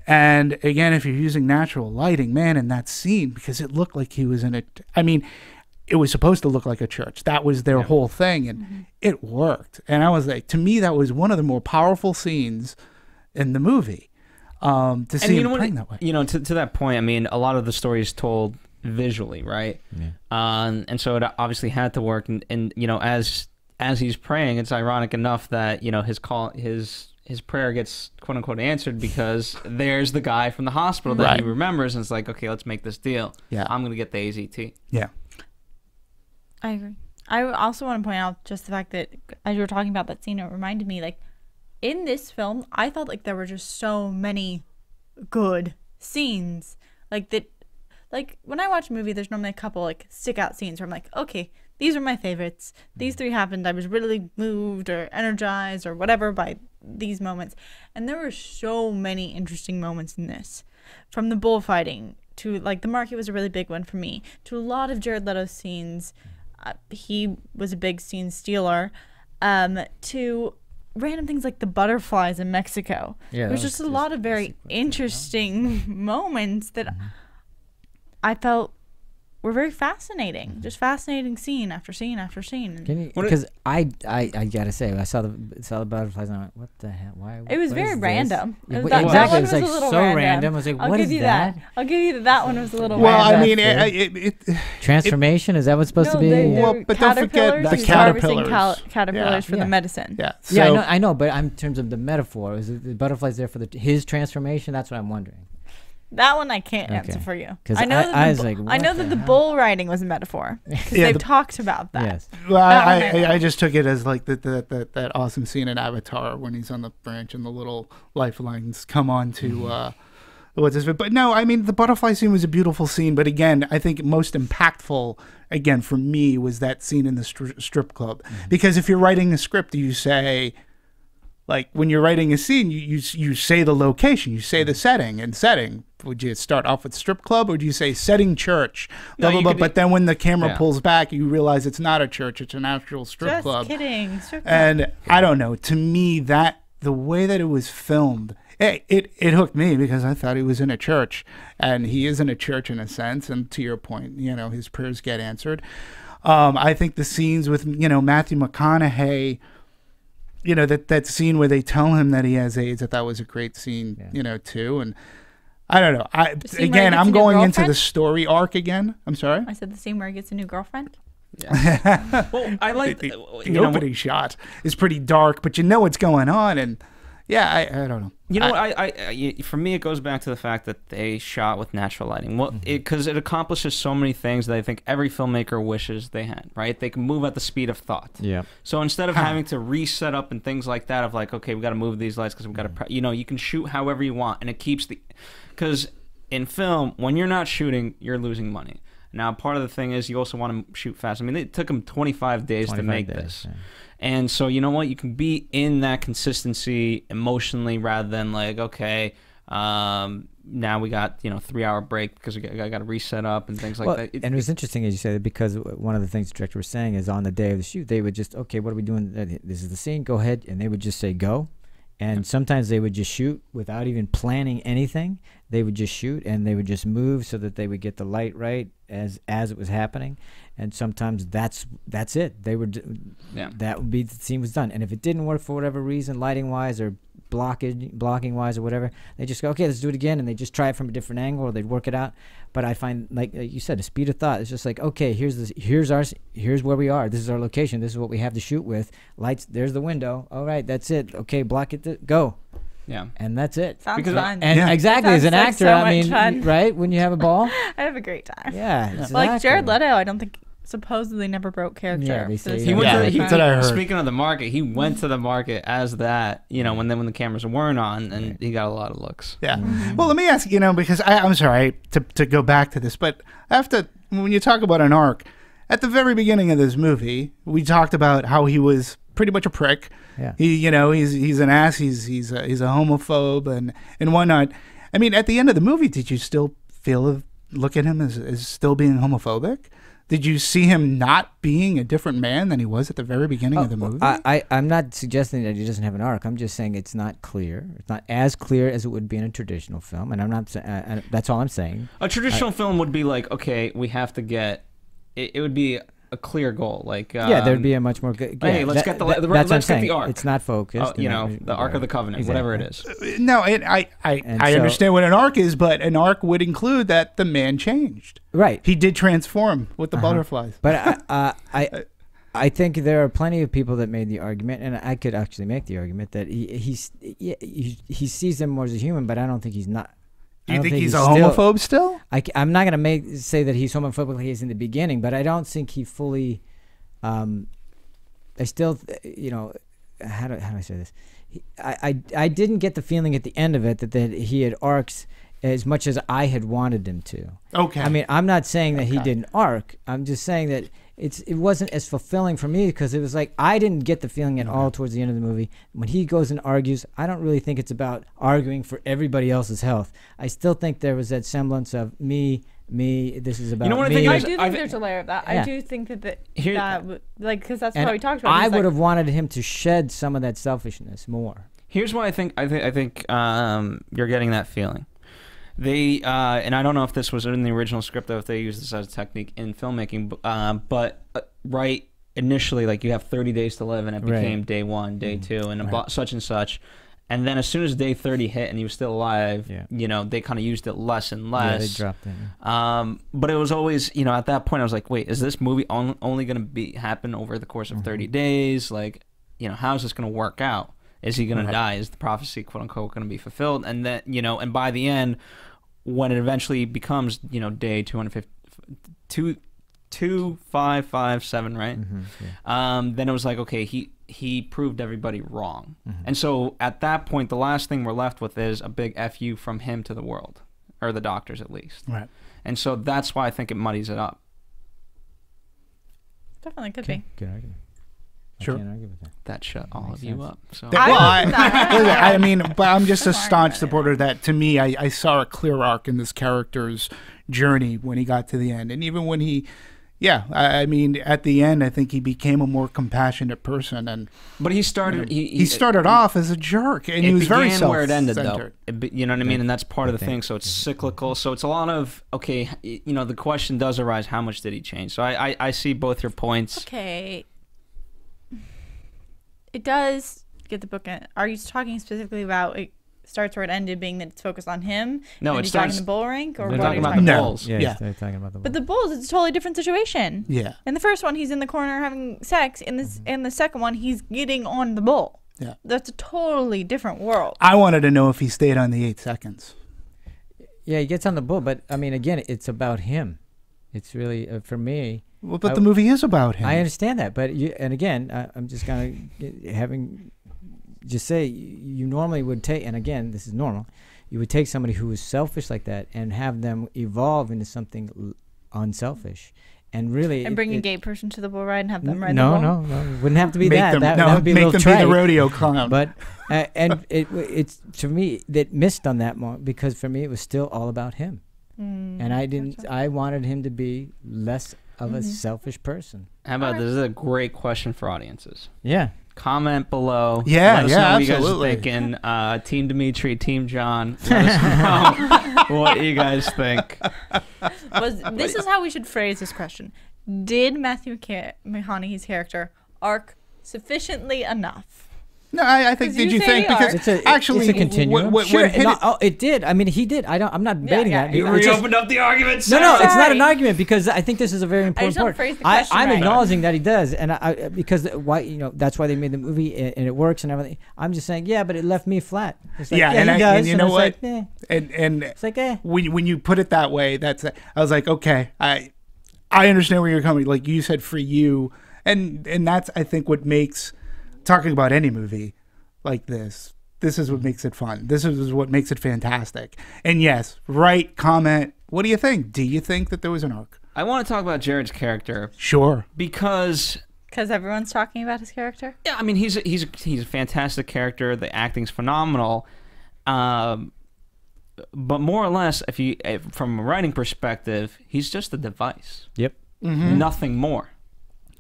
Speaker 5: And again, if you're using natural lighting, man, in that scene, because it looked like he was in it was supposed to look like a church. That was their whole thing, and it worked. And I was like, to me, that was one of the more powerful scenes in the movie. To see him praying that way.
Speaker 6: To that point, I mean, a lot of the story is told visually, right? Yeah. And so it obviously had to work. And as he's praying, it's ironic enough that his prayer gets quote unquote answered because there's the guy from the hospital that he remembers, and it's like, okay, let's make this deal. Yeah, I'm gonna get the AZT.
Speaker 5: Yeah,
Speaker 4: I agree. I also want to point out just the fact that as you were talking about that scene, it reminded me, like, in this film, I felt like there were just so many good scenes. Like when I watch a movie, there's normally a couple like stick out scenes where I'm like, okay, these are my favorites. These 3 happened. I was really moved or energized or whatever by these moments. And there were so many interesting moments in this. From the bullfighting to, like, the market was a really big one for me, to a lot of Jared Leto's scenes. He was a big scene stealer. To random things like the butterflies in Mexico. Yeah, there was just a lot of very interesting moments that I felt were very fascinating. Just fascinating scene after scene after scene.
Speaker 3: Because I gotta say, I saw the butterflies and I went, what the hell? Why?
Speaker 4: It was very random.
Speaker 3: Exactly, it was like so random. I was like, what is that?
Speaker 4: I'll give you that one was a little
Speaker 5: Well,
Speaker 4: random.
Speaker 5: I mean,
Speaker 3: transformation, is that what's supposed to be?
Speaker 5: But don't forget the caterpillars.
Speaker 4: Caterpillars for the medicine.
Speaker 5: Yeah,
Speaker 3: so, I know, but in terms of the metaphor, is the butterflies there for his transformation? That's what I'm wondering.
Speaker 4: That one I can't answer for you.
Speaker 3: I know
Speaker 4: that the bull riding was a metaphor. They've talked about that.
Speaker 3: Yes.
Speaker 5: Well, I just took it as like that awesome scene in Avatar when he's on the branch and the little lifelines come on to what's this? But no, I mean, the butterfly scene was a beautiful scene. But again, I think most impactful, again, for me, was that scene in the strip club. Because if you're writing a script, you say, like, when you're writing a scene, you say the location, you say the setting. Would you start off with strip club, or do you say setting church? Blah, blah, blah. But then when the camera pulls back, you realize it's not a church; it's an actual strip club.
Speaker 4: Just kidding. Strip club.
Speaker 5: And I don't know. To me, the way that it was filmed, it hooked me because I thought he was in a church, and he is in a church in a sense. And to your point, you know, his prayers get answered. I think the scenes with, you know, Matthew McConaughey, you know, that scene where they tell him that he has AIDS, I thought was a great scene, you know, too. And I don't know. I'm going into the story arc again. I'm sorry.
Speaker 4: I said the scene where he gets a new girlfriend.
Speaker 6: Yeah. Well, I like
Speaker 5: the opening shot is pretty dark, but you know what's going on, and yeah, I don't know.
Speaker 6: You know what? For me, it goes back to the fact that they shot with natural lighting. Well, because it accomplishes so many things that I think every filmmaker wishes they had. Right? They can move at the speed of thought.
Speaker 3: Yeah.
Speaker 6: So instead of having to reset up and things like that, of like, okay, we got to move these lights because we got to, you know, you can shoot however you want, and it keeps the, because in film, when you're not shooting, you're losing money. Now, part of the thing is you also want to shoot fast. I mean, it took them 25 days to make this. Yeah. And so, you know what? You can be in that consistency emotionally rather than like, okay, now we got, you know, 3-hour break because I got to reset up and things like that.
Speaker 3: And it was interesting, as you said, because one of the things the director was saying is on the day of the shoot, they would just, okay, what are we doing? This is the scene, go ahead. And they would just say, go. And sometimes they would just shoot without even planning anything. They would just shoot, and they would just move so that they would get the light right as it was happening. And sometimes that's it. They would that would be the scene was done. And if it didn't work for whatever reason, lighting wise or blocking wise or whatever, they just go, okay, let's do it again, and they just try it from a different angle, or they'd work it out. But I find, like you said, the speed of thought. It's just like, okay, here's where we are. This is our location. This is what we have to shoot with. Lights. There's the window. All right, that's it. Okay, block it. Go.
Speaker 6: Yeah.
Speaker 3: And that's it.
Speaker 4: Sounds fun.
Speaker 3: And exactly, as an actor,
Speaker 4: so
Speaker 3: I mean,
Speaker 4: fun.
Speaker 3: right? When you have a ball,
Speaker 4: I have a great time.
Speaker 3: Yeah.
Speaker 4: Like Jared Leto, I don't think supposedly never broke character.
Speaker 3: Yeah, they say
Speaker 6: he
Speaker 3: that.
Speaker 6: went
Speaker 5: that's what I heard.
Speaker 6: Speaking of the market, he went to the market as that, you know, when the cameras weren't on, and he got a lot of looks.
Speaker 5: Yeah. Well, let me ask, you know, because I'm sorry to go back to this, but when you talk about an arc, at the very beginning of this movie, we talked about how he was pretty much a prick.
Speaker 3: Yeah.
Speaker 5: He's an ass. He's a homophobe and whatnot. I mean, at the end of the movie, did you still look at him as still being homophobic? Did you see him not being a different man than he was at the very beginning of the movie?
Speaker 3: I'm not suggesting that he doesn't have an arc. I'm just saying it's not clear. It's not as clear as it would be in a traditional film, and I'm not. That's all I'm saying.
Speaker 6: A traditional film would be like, okay, we have to get. It would be a clear goal, like
Speaker 3: there'd be a much more good.
Speaker 6: Hey, let's get the arc.
Speaker 3: It's not focused.
Speaker 6: You know, the Ark of the Covenant, whatever it is.
Speaker 5: No, I understand what an arc is, but an arc would include that the man changed.
Speaker 3: Right.
Speaker 5: He did transform with the butterflies.
Speaker 3: But I think there are plenty of people that made the argument, and I could actually make the argument that he sees them more as a human, but I don't think he's not.
Speaker 5: Do you think he's a homophobe still?
Speaker 3: I'm not going to say that he's homophobic like he is in the beginning, but I don't think he fully. I still, you know, how do I say this? I didn't get the feeling at the end of it that he had arcs as much as I had wanted him to.
Speaker 5: Okay.
Speaker 3: I mean, I'm not saying that he didn't arc. I'm just saying that it wasn't as fulfilling for me because it was like I didn't get the feeling at all towards the end of the movie. When he goes and argues, I don't really think it's about arguing for everybody else's health. I still think there was that semblance of me, this is about
Speaker 6: you know what
Speaker 3: me.
Speaker 4: I do think there's a layer of that.
Speaker 3: Yeah.
Speaker 4: I do think that because that's what we talked about.
Speaker 3: I would have wanted him to shed some of that selfishness more.
Speaker 6: Here's why I think you're getting that feeling. They and I don't know if this was in the original script or if they used this as a technique in filmmaking, but right initially, like you have 30 days to live, and it became day 1, day 2, and such and such. And then as soon as day 30 hit and he was still alive, you know, they kind of used it less and less.
Speaker 3: Yeah, they dropped it.
Speaker 6: But it was always, you know, at that point I was like, wait, is this movie only going to happen over the course of 30 days? Like, you know, how is this going to work out? Is he going to die? Is the prophecy, quote unquote, going to be fulfilled? And then, you know, and by the end, when it eventually becomes, you know, day 2557, right? Then it was like, okay, he proved everybody wrong. And so at that point, the last thing we're left with is a big FU from him to the world, or the doctors at least.
Speaker 5: Right.
Speaker 6: And so that's why I think it muddies it up.
Speaker 4: Definitely could be.
Speaker 3: Good argument.
Speaker 5: Sure.
Speaker 3: I can't argue with that.
Speaker 6: That shut all of you up. So.
Speaker 5: I mean, but I'm just a staunch supporter that, to me, I saw a clear arc in this character's journey when he got to the end. And even when he, yeah, I mean, at the end, I think he became a more compassionate person,
Speaker 6: but he started.
Speaker 5: He started off as a jerk, and he was very self-centered.
Speaker 6: Where it ended, though. You know what I mean, and that's part of the thing. So it's cyclical. So it's a lot of the question does arise: how much did he change? So I see both your points.
Speaker 4: Okay, it does get the book in. Are you talking specifically about it? Starts where it ended, being that it's focused on him.
Speaker 6: No,
Speaker 4: it's talking the bull rank, or
Speaker 6: we're
Speaker 4: what
Speaker 6: talking about
Speaker 4: the
Speaker 6: bulls.
Speaker 3: Yeah, talking about the bulls.
Speaker 4: But the bulls, it's a totally different situation.
Speaker 5: Yeah.
Speaker 4: In the first one, he's in the corner having sex. In the second one, he's getting on the bull.
Speaker 5: Yeah.
Speaker 4: That's a totally different world.
Speaker 5: I wanted to know if he stayed on the 8 seconds.
Speaker 3: Yeah, he gets on the bull, but I mean, again, it's about him. It's really for me.
Speaker 5: Well, but the movie is about him.
Speaker 3: I understand that, but and again, I'm just gonna just say you normally would take, and again, this is normal. You would take somebody who is selfish like that and have them evolve into something unselfish, and really
Speaker 4: bring a gay person to the bull ride and have them ride the bull.
Speaker 3: No, it wouldn't have to be that. That would be a
Speaker 5: make
Speaker 3: little
Speaker 5: them
Speaker 3: trite.
Speaker 5: be the rodeo clown.
Speaker 3: But and it's to me that missed on that moment, because for me it was still all about him, and I didn't. Gotcha. I wanted him to be less of a selfish person.
Speaker 6: How about this? Is a great question for audiences.
Speaker 3: Yeah.
Speaker 6: Comment below.
Speaker 5: Yeah,
Speaker 6: let us know what you guys are thinking. Team Dimitri, Team John. Let us know what you guys think.
Speaker 4: This is how we should phrase this question. Did Matthew McConaughey's character arc sufficiently enough?
Speaker 5: No, I think. Did you think because
Speaker 3: it's a continuum? It did. I mean, he did. I'm not debating that.
Speaker 6: You reopened up the argument.
Speaker 3: No, it's not an argument, because I think this is a very important part. I'm acknowledging that he does, and because that's why they made the movie and it works and everything. I'm just saying, but it left me flat. It's like,
Speaker 5: and you know what?
Speaker 3: Like,
Speaker 5: and
Speaker 3: it's like,
Speaker 5: when you put it that way, I was like, okay, I understand where you're coming. Like you said, for you, and that's I think what makes talking about any movie like this is what makes it fun. This is what makes it fantastic. And yes, comment. What do you think? Do you think that there was an arc?
Speaker 6: I want to talk about Jared's character.
Speaker 5: Sure.
Speaker 4: Because everyone's talking about his character?
Speaker 6: Yeah, I mean, he's a fantastic character. The acting's phenomenal. But more or less, from a writing perspective, he's just a device.
Speaker 3: Yep.
Speaker 5: Mm-hmm.
Speaker 6: Nothing more.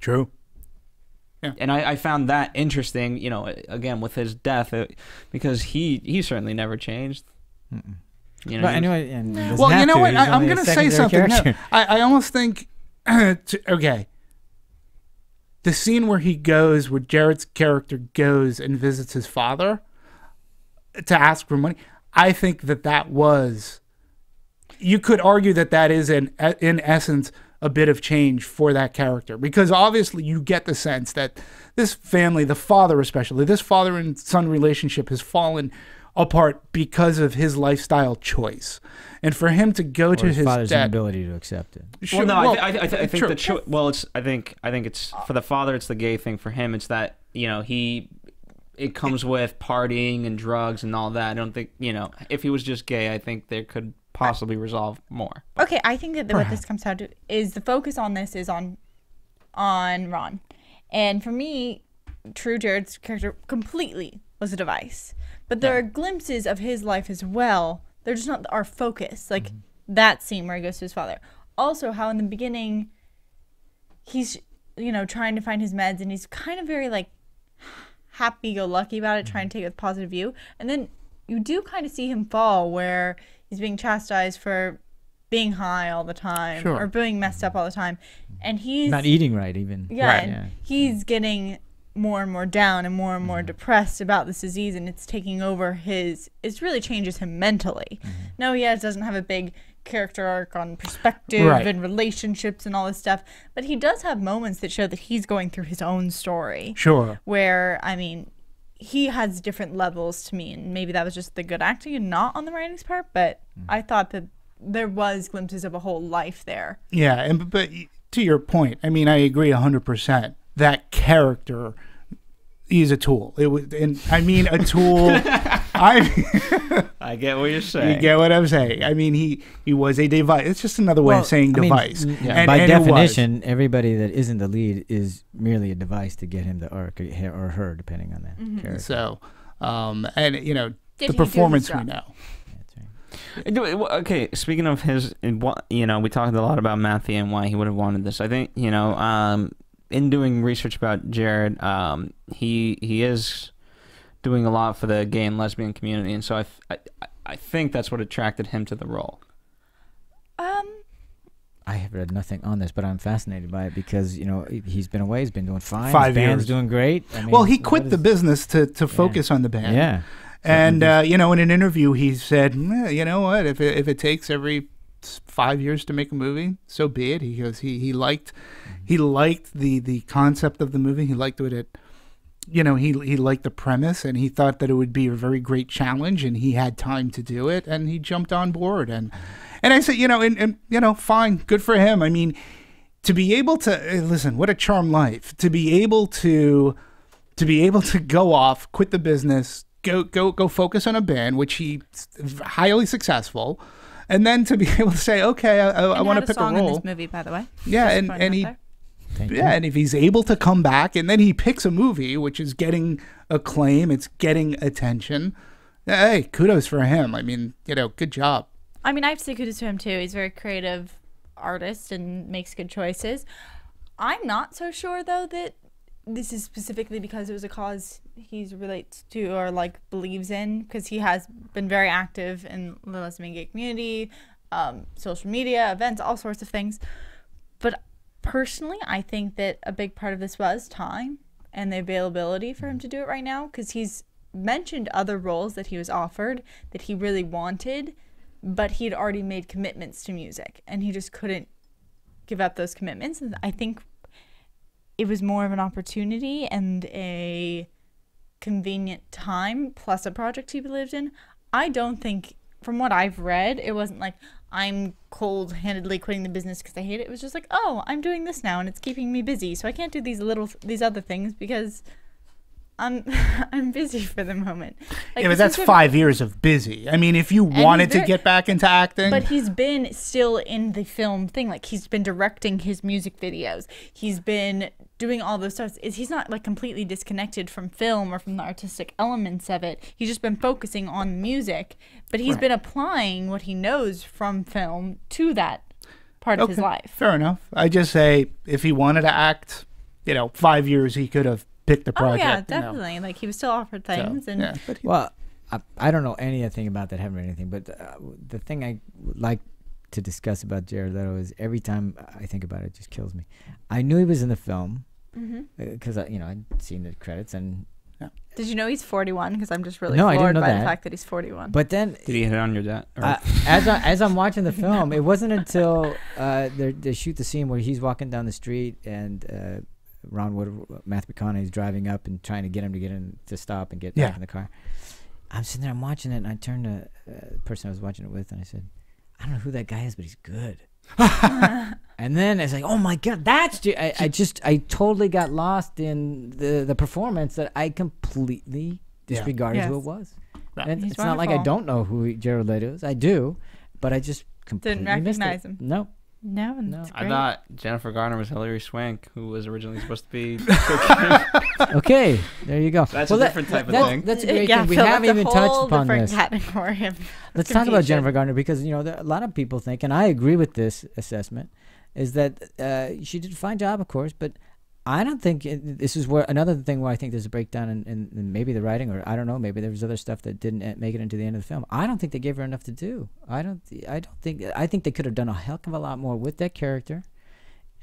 Speaker 5: True.
Speaker 6: Yeah. And I found that interesting, again, with his death, because he certainly never changed.
Speaker 3: But anyway,
Speaker 5: well, you know what? I'm going to say something. No, I almost think, okay, the scene where Jared's character goes and visits his father to ask for money, I think that was, you could argue that is in essence a bit of change for that character, because obviously you get the sense that this family, the father especially, this father and son relationship has fallen apart because of his lifestyle choice, and for him to go to his
Speaker 3: father's
Speaker 5: dad,
Speaker 3: inability to accept it.
Speaker 6: Sure, well, no, I think the choice. Well, I think it's for the father. It's the gay thing. For him, it's that it comes with partying and drugs and all that. I don't think if he was just gay, I think there could possibly resolve more.
Speaker 4: Okay, I think that what this comes down to is the focus on this is on Ron, and for me, Jared's character completely was a device. But there are glimpses of his life as well. They're just not our focus. Like that scene where he goes to his father. Also, how in the beginning he's trying to find his meds, and he's kind of very like happy-go-lucky about it, trying to take a positive view, and then you do kind of see him fall where he's being chastised for being high all the time or being messed up all the time, and he's
Speaker 3: not eating right even.
Speaker 4: He's getting more and more down and more depressed about this disease, and it's taking over it really changes him mentally. No, he doesn't have a big character arc on perspective and relationships and all this stuff, but he does have moments that show that he's going through his own story.
Speaker 5: Sure.
Speaker 4: Where, I mean, he has different levels to me, and maybe that was just the good acting and not on the writing's part, but I thought that there was glimpses of a whole life there.
Speaker 5: Yeah, but to your point, I mean, I agree 100%. That character is a tool. A tool.
Speaker 6: I get what you're saying.
Speaker 5: You get what I'm saying. I mean, he was a device. It's just another way of saying device.
Speaker 3: By definition, everybody that isn't the lead is merely a device to get him the arc, or her, depending on that character.
Speaker 5: So, the performance we know.
Speaker 6: Okay, speaking of his, you know, we talked a lot about Matthew and why he would have wanted this. I think, you know, in doing research about Jared, he is doing a lot for the gay and lesbian community, and so I think that's what attracted him to the role.
Speaker 3: I have read nothing on this, but I'm fascinated by it because, you know, he's been away. He's been doing fine.
Speaker 5: 5
Speaker 3: His band's
Speaker 5: years.
Speaker 3: doing great. I mean,
Speaker 5: Well, he quit the business to focus on the band.
Speaker 3: Yeah.
Speaker 5: And, you know, in an interview, he said, you know what, if it takes every 5 years to make a movie, so be it. He goes, he liked the concept of the movie. He liked what it, you know, he liked the premise, and he thought that it would be a very great challenge, and he had time to do it, and he jumped on board. And I said, you know, and you know, fine, good for him. I mean, to be able to listen, what a charmed life. To be able to go off, quit the business, go focus on a band, which he's highly successful, and then to be able to say, okay, I want to pick a role.
Speaker 4: In this movie, by the way.
Speaker 5: Yeah,
Speaker 4: Just
Speaker 5: and he.
Speaker 3: Thank you.
Speaker 5: Yeah, and if he's able to come back, and then he picks a movie which is getting acclaim, it's getting attention. Hey, kudos for him. I mean, you know, good job.
Speaker 4: I mean, I have to say kudos to him too. He's a very creative artist and makes good choices. I'm not so sure though that this is specifically because it was a cause he relates to or like believes in, because he has been very active in the lesbian gay community, social media, events, all sorts of things. But personally, I think that a big part of this was time and the availability for him to do it right now, because he's mentioned other roles that he was offered that he really wanted, but he had already made commitments to music and he just couldn't give up those commitments. And I think it was more of an opportunity and a convenient time plus a project he believed in. I don't think, from what I've read, it wasn't like I'm cold-handedly quitting the business because I hate it. It was just like, oh, I'm doing this now and it's keeping me busy, so I can't do these other things because I'm busy for the moment. Like,
Speaker 5: yeah, but that's 5 years of busy. I mean, if you wanted to get back into acting.
Speaker 4: But he's been still in the film thing. Like, he's been directing his music videos. He's been doing all those stuff. He's not, like, completely disconnected from film or from the artistic elements of it. He's just been focusing on music. But he's been applying what he knows from film to that part of his life.
Speaker 5: Fair enough. I just say, if he wanted to act, you know, 5 years, he could have pick the project.
Speaker 4: Oh yeah, definitely. You know. Like, he was still offered things,
Speaker 5: so,
Speaker 4: and
Speaker 5: yeah,
Speaker 3: well, I don't know anything about that. Haven't read anything, but the thing I would like to discuss about Jared Leto is every time I think about it, it just kills me. I knew he was in the film because you know, I'd seen the credits and.
Speaker 5: Yeah.
Speaker 4: Did you know he's 41? Because I'm just really floored by the fact that he's 41.
Speaker 3: But then,
Speaker 6: did he hit on your dad?
Speaker 3: As I'm watching the film, it wasn't until they shoot the scene where he's walking down the street and. Ron Woodroof, Matthew McConaughey is driving up and trying to get him to stop and get back in the car. I'm sitting there, I'm watching it, and I turned to the person I was watching it with, and I said, I don't know who that guy is, but he's good. And then it's like, oh my God, that's... I totally got lost in the performance that I completely disregarded who it was. And it's not like I don't know who Jared Leto is. I do, but I just completely
Speaker 4: didn't recognize him.
Speaker 3: No.
Speaker 4: No.
Speaker 6: I thought Jennifer Garner was Hilary Swank, who was originally supposed to be.
Speaker 3: Okay, there you go.
Speaker 6: That's a different type of thing.
Speaker 3: That's a great thing. We haven't even touched upon this.
Speaker 4: Category.
Speaker 3: Let's talk about Jennifer Garner, because you know a lot of people think, and I agree with this assessment, is that she did a fine job, of course, but I don't think this is where another thing where I think there's a breakdown in maybe the writing, or I don't know, maybe there was other stuff that didn't make it into the end of the film. I don't think they gave her enough to do. I think they could have done a heck of a lot more with that character,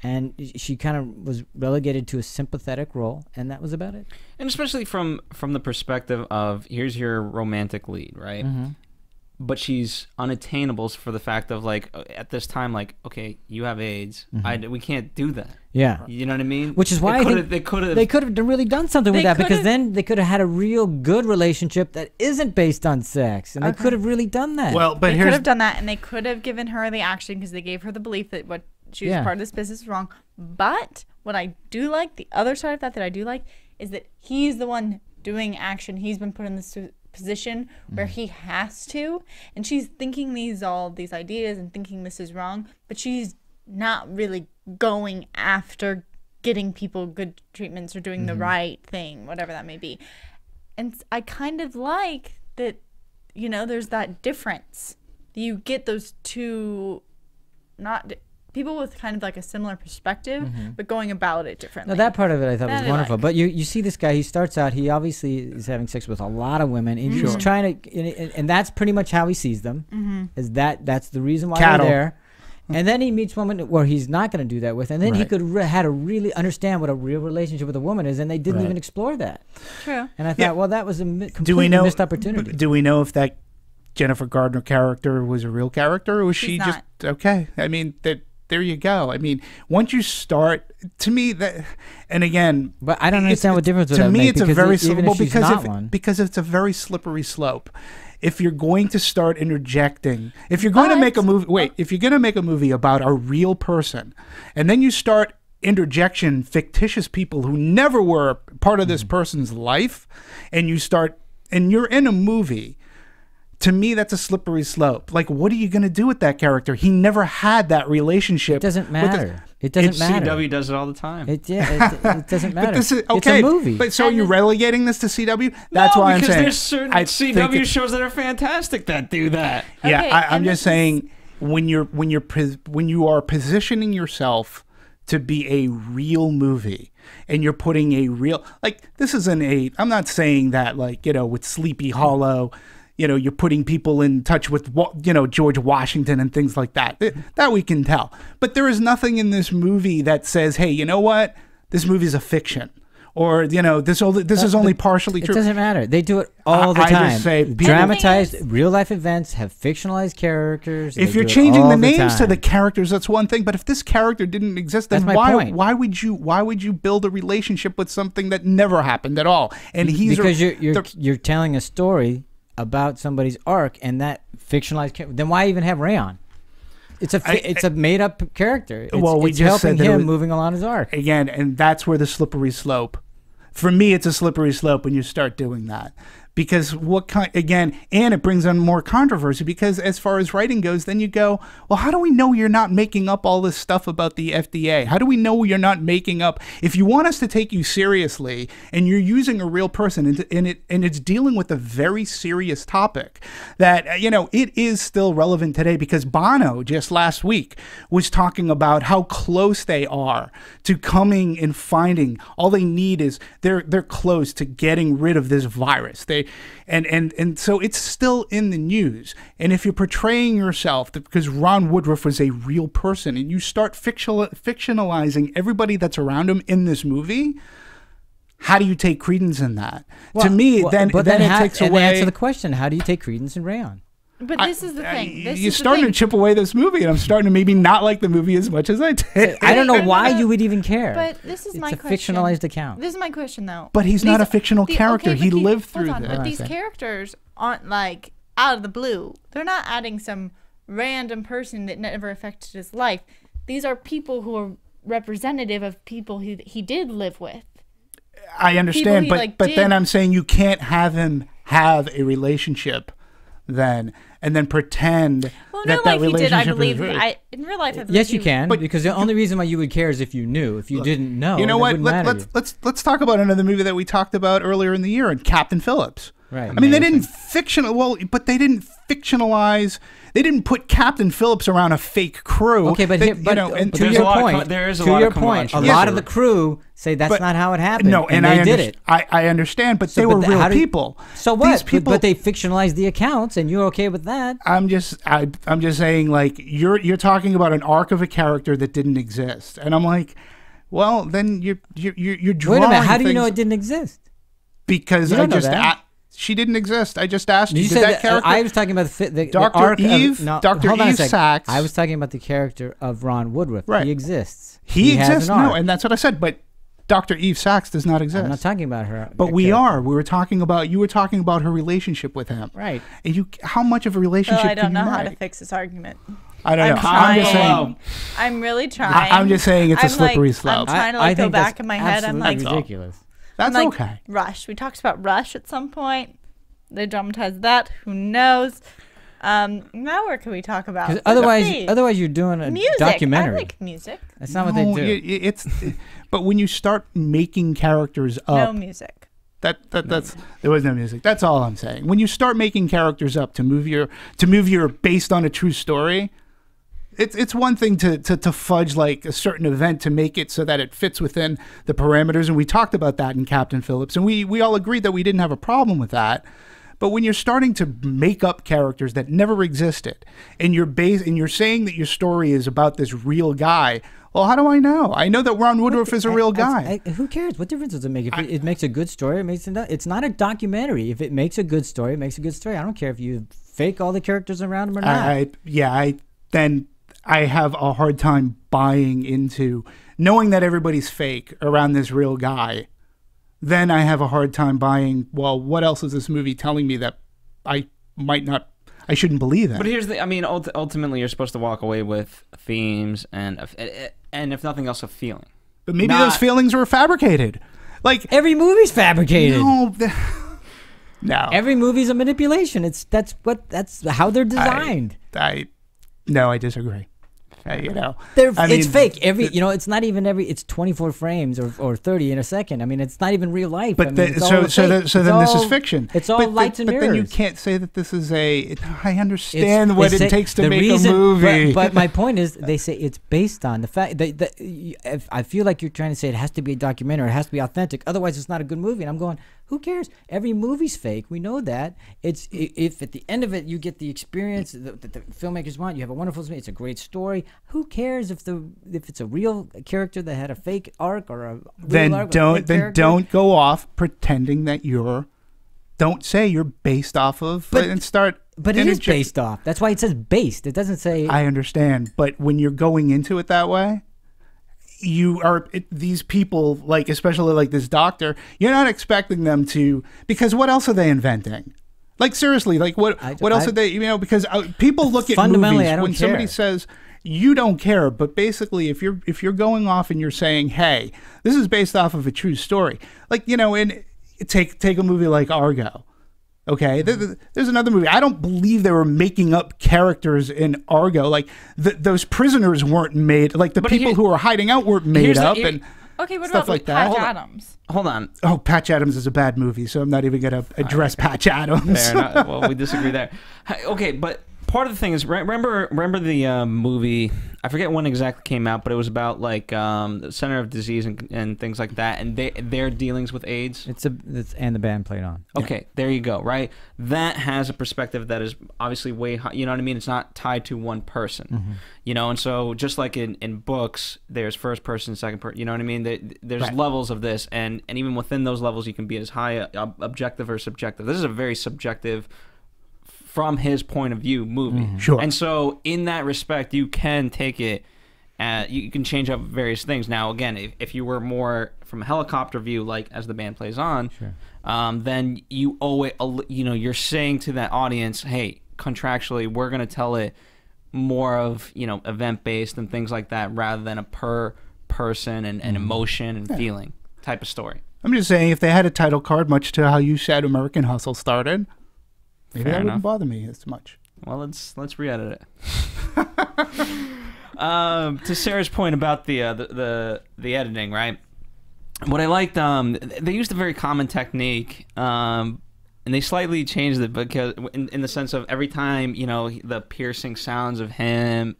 Speaker 3: and she kind of was relegated to a sympathetic role, and that was about it.
Speaker 6: And especially from the perspective of, here's your romantic lead, right? Mm-hmm. But she's unattainable for the fact of, like, at this time, like, okay, you have AIDS. Mm-hmm. We can't do that.
Speaker 3: Yeah.
Speaker 6: You know what I mean?
Speaker 3: Which is why they could have really done something with that, because then they could have had a real good relationship that isn't based on sex, and they could have really done that.
Speaker 5: Well, but
Speaker 4: they could have done that, and they could have given her the action, because they gave her the belief that what she was part of this business is wrong. But what I do like, the other side of that I do like, is that he's the one doing action. He's been put in this position where he has to, and she's thinking these ideas and thinking this is wrong, but she's not really going after getting people good treatments or doing the right thing, whatever that may be. And I kind of like that, you know, there's that difference you get those two, not people with kind of like a similar perspective, but going about it differently.
Speaker 3: No, that part of it I thought was wonderful. But you see this guy, he starts out, he obviously is having sex with a lot of women, and he's trying to, and that's pretty much how he sees them, is that's the reason why they're there. And then he meets women where he's not going to do that with, and then he could had to really understand what a real relationship with a woman is, and they didn't even explore that.
Speaker 4: True.
Speaker 3: And I thought, well, that was a completely missed opportunity.
Speaker 5: Do we know if that Jennifer Gardner character was a real character, or was she just okay? I mean, there you go. I mean, once you start, to me that, and again,
Speaker 3: but I don't understand what difference would
Speaker 5: to
Speaker 3: that
Speaker 5: me
Speaker 3: make,
Speaker 5: it's a very
Speaker 3: because
Speaker 5: it's a very slippery slope. If you're going to start interjecting, if you're going to make a movie, if you're going to make a movie about a real person, and then you start interjection fictitious people who never were part of this person's life, and you're in a movie, to me that's a slippery slope. Like, what are you going to do with that character? He never had that relationship.
Speaker 3: It doesn't matter. It doesn't matter.
Speaker 6: CW does it all the time.
Speaker 3: It doesn't matter.
Speaker 5: But this is okay.
Speaker 3: It's a movie.
Speaker 5: But so you're relegating this to CW? That's why I'm saying.
Speaker 6: There's certain CW shows that are fantastic that do that.
Speaker 5: Yeah, okay, I'm just saying when you are positioning yourself to be a real movie, and you're putting a real, like, this isn't I'm not saying that, like, with Sleepy Hollow, you're putting people in touch with, George Washington and things like that. That we can tell. But there is nothing in this movie that says, hey, you know what? This movie is a fiction. Or, this is only partially true.
Speaker 3: It doesn't matter. They do it all the time. I just say, dramatized real-life events, have fictionalized characters.
Speaker 5: If you're changing the names to the characters, that's one thing. But if this character didn't exist, then why would you build a relationship with something that never happened at all? And
Speaker 3: because you're telling a story about somebody's arc, and that fictionalized then why even have Rayon? It's a made up character. It's helping him moving along his arc
Speaker 5: again, and that's where the slippery slope. For me, it's a slippery slope when you start doing that. Because and it brings on more controversy, because as far as writing goes, then you go, well, how do we know you're not making up all this stuff about the FDA? How do we know you're not making up? If you want us to take you seriously and you're using a real person and it's dealing with a very serious topic that, it is still relevant today, because Bono just last week was talking about how close they are to coming and finding all they need is they're close to getting rid of this virus. And so it's still in the news. And if you're portraying yourself, because Ron Woodroof was a real person, and you start fictionalizing everybody that's around him in this movie, how do you take credence in that? To me, then it takes away.
Speaker 3: And answer the question: how do you take credence in Rayon?
Speaker 4: But this is the thing.
Speaker 5: You're starting to chip away this movie, and I'm starting to maybe not like the movie as much as I did.
Speaker 3: I don't know why you would even care.
Speaker 4: But this is my question.
Speaker 3: It's a fictionalized account.
Speaker 4: This is my question, though.
Speaker 5: But he's not a fictional character. He lived through this.
Speaker 4: But these characters aren't, like, out of the blue. They're not adding some random person that never affected his life. These are people who are representative of people he did live with.
Speaker 5: I understand, but then I'm saying you can't have him have a relationship then, and then pretend that relationship
Speaker 4: I believe in real life.
Speaker 3: Yes, you can, because the only reason why you would care is if you knew. If you didn't know,
Speaker 5: you know what? Let's talk about another movie that we talked about earlier in the year, and Captain Phillips.
Speaker 3: Right.
Speaker 5: I mean, they didn't they didn't fictionalize. They didn't put Captain Phillips around a fake crew.
Speaker 3: Okay, but to your point, a lot of the crew say that's not how it happened.
Speaker 5: No, and they did it. I understand, but they were real people.
Speaker 3: So what? But they fictionalized the accounts, and you're okay with that.
Speaker 5: I'm just saying, like, you're talking about an arc of a character that didn't exist, and I'm like, well, then you're drawing.
Speaker 3: Wait a minute, how do you know it didn't exist?
Speaker 5: Because she didn't exist. I just asked you.
Speaker 3: Did that character? I was talking about the
Speaker 5: Dr. Eve. Dr. Eve Sachs.
Speaker 3: I was talking about the character of Ron Woodroof.
Speaker 5: Right.
Speaker 3: He exists.
Speaker 5: He exists. No, and that's what I said. But Dr. Eve Sachs does not exist.
Speaker 3: I'm not talking about her.
Speaker 5: But we are. We were talking about. You were talking about her relationship with him.
Speaker 3: Right.
Speaker 5: And how much of a relationship?
Speaker 4: I don't know how to fix this argument.
Speaker 5: I don't know. I'm just saying.
Speaker 4: I'm really trying.
Speaker 5: I'm just saying it's a slippery slope.
Speaker 4: I'm trying to go back in my head. I'm like,
Speaker 3: ridiculous.
Speaker 5: That's okay.
Speaker 4: Rush. We talked about Rush at some point. They dramatized that. Who knows? Now where can we talk about?
Speaker 3: Otherwise you're doing a documentary.
Speaker 4: I like music.
Speaker 3: That's not what they do.
Speaker 5: But when you start making characters up,
Speaker 4: no music.
Speaker 5: That's there was no music. That's all I'm saying. When you start making characters up to move your based on a true story, it's one thing to fudge like a certain event to make it so that it fits within the parameters, and we talked about that in Captain Phillips, and we all agreed that we didn't have a problem with that. But when you're starting to make up characters that never existed, and you're saying that your story is about this real guy, well, how do I know? I know that Ron Woodroof is a real guy.
Speaker 3: Who cares? What difference does it make? If it makes a good story, it's not a documentary. If it makes a good story, it makes a good story. I don't care if you fake all the characters around him or not.
Speaker 5: Then I have a hard time buying into knowing that everybody's fake around this real guy. Then I have a hard time buying, well, what else is this movie telling me that I shouldn't believe in?
Speaker 6: But here's ultimately you're supposed to walk away with themes and if nothing else, a feeling.
Speaker 5: But maybe those feelings were fabricated. Like
Speaker 3: every movie's fabricated.
Speaker 5: No.
Speaker 3: Every movie's a manipulation. That's how they're designed.
Speaker 5: I disagree.
Speaker 3: It's fake. It's not even it's 24 frames or 30 in a second. I mean, it's not even real life.
Speaker 5: But then this is fiction.
Speaker 3: It's all lights and mirrors.
Speaker 5: But then you can't say that this is I understand what it takes to make a movie.
Speaker 3: But my point is, they say it's based on the fact that I feel like you're trying to say it has to be a documentary, it has to be authentic. Otherwise, it's not a good movie. And I'm going, who cares? Every movie's fake. We know that. If at the end of it you get the experience that the filmmakers want, you have a wonderful story, it's a great story. Who cares if it's a real character that had a fake arc or a real arc?
Speaker 5: Don't go off pretending that don't say you're based off of and start.
Speaker 3: But it is based off. That's why it says based. It doesn't say.
Speaker 5: I understand, but when you're going into it that way, these people, like especially like this doctor, you're not expecting them to, because what else are they inventing? Like seriously, like what else are they? Because people look at movies when somebody says you don't care, but basically if you're going off and you're saying, hey, this is based off of a true story, like and take a movie like Argo. Okay, there's another movie. I don't believe they were making up characters in Argo. Like those prisoners weren't made. Like the people who were hiding out weren't made up.
Speaker 4: Okay, what
Speaker 5: stuff
Speaker 4: about
Speaker 5: like that.
Speaker 4: Patch Adams?
Speaker 6: Hold on.
Speaker 5: Oh, Patch Adams is a bad movie, so I'm not even going to address Patch Adams.
Speaker 6: Fair enough. Well, we disagree there. Okay, but part of the thing is, remember the movie, I forget when exactly came out, but it was about like the Center of Disease and things like that, and their dealings with AIDS.
Speaker 3: And the band played on.
Speaker 6: Okay, there you go, right? That has a perspective that is obviously way high, you know what I mean? It's not tied to one person, and so just like in books, there's first person, second person, you know what I mean? There's levels of this, and even within those levels, you can be as high objective or subjective. This is a very subjective, from his point of view, movie.
Speaker 5: Sure.
Speaker 6: And so in that respect, you can take it, you can change up various things. Now, again, if you were more from a helicopter view, like as the band plays on, then you owe it, you're saying to that audience, hey, contractually, we're going to tell it more of, event-based and things like that, rather than a per person and emotion and feeling type of story.
Speaker 5: I'm just saying, if they had a title card, much to how you said American Hustle started, maybe that wouldn't bother me as much.
Speaker 6: Well, let's re-edit it. To Sarah's point about the editing, right? What I liked, they used a very common technique, and they slightly changed it because in the sense of every time the piercing sounds of him,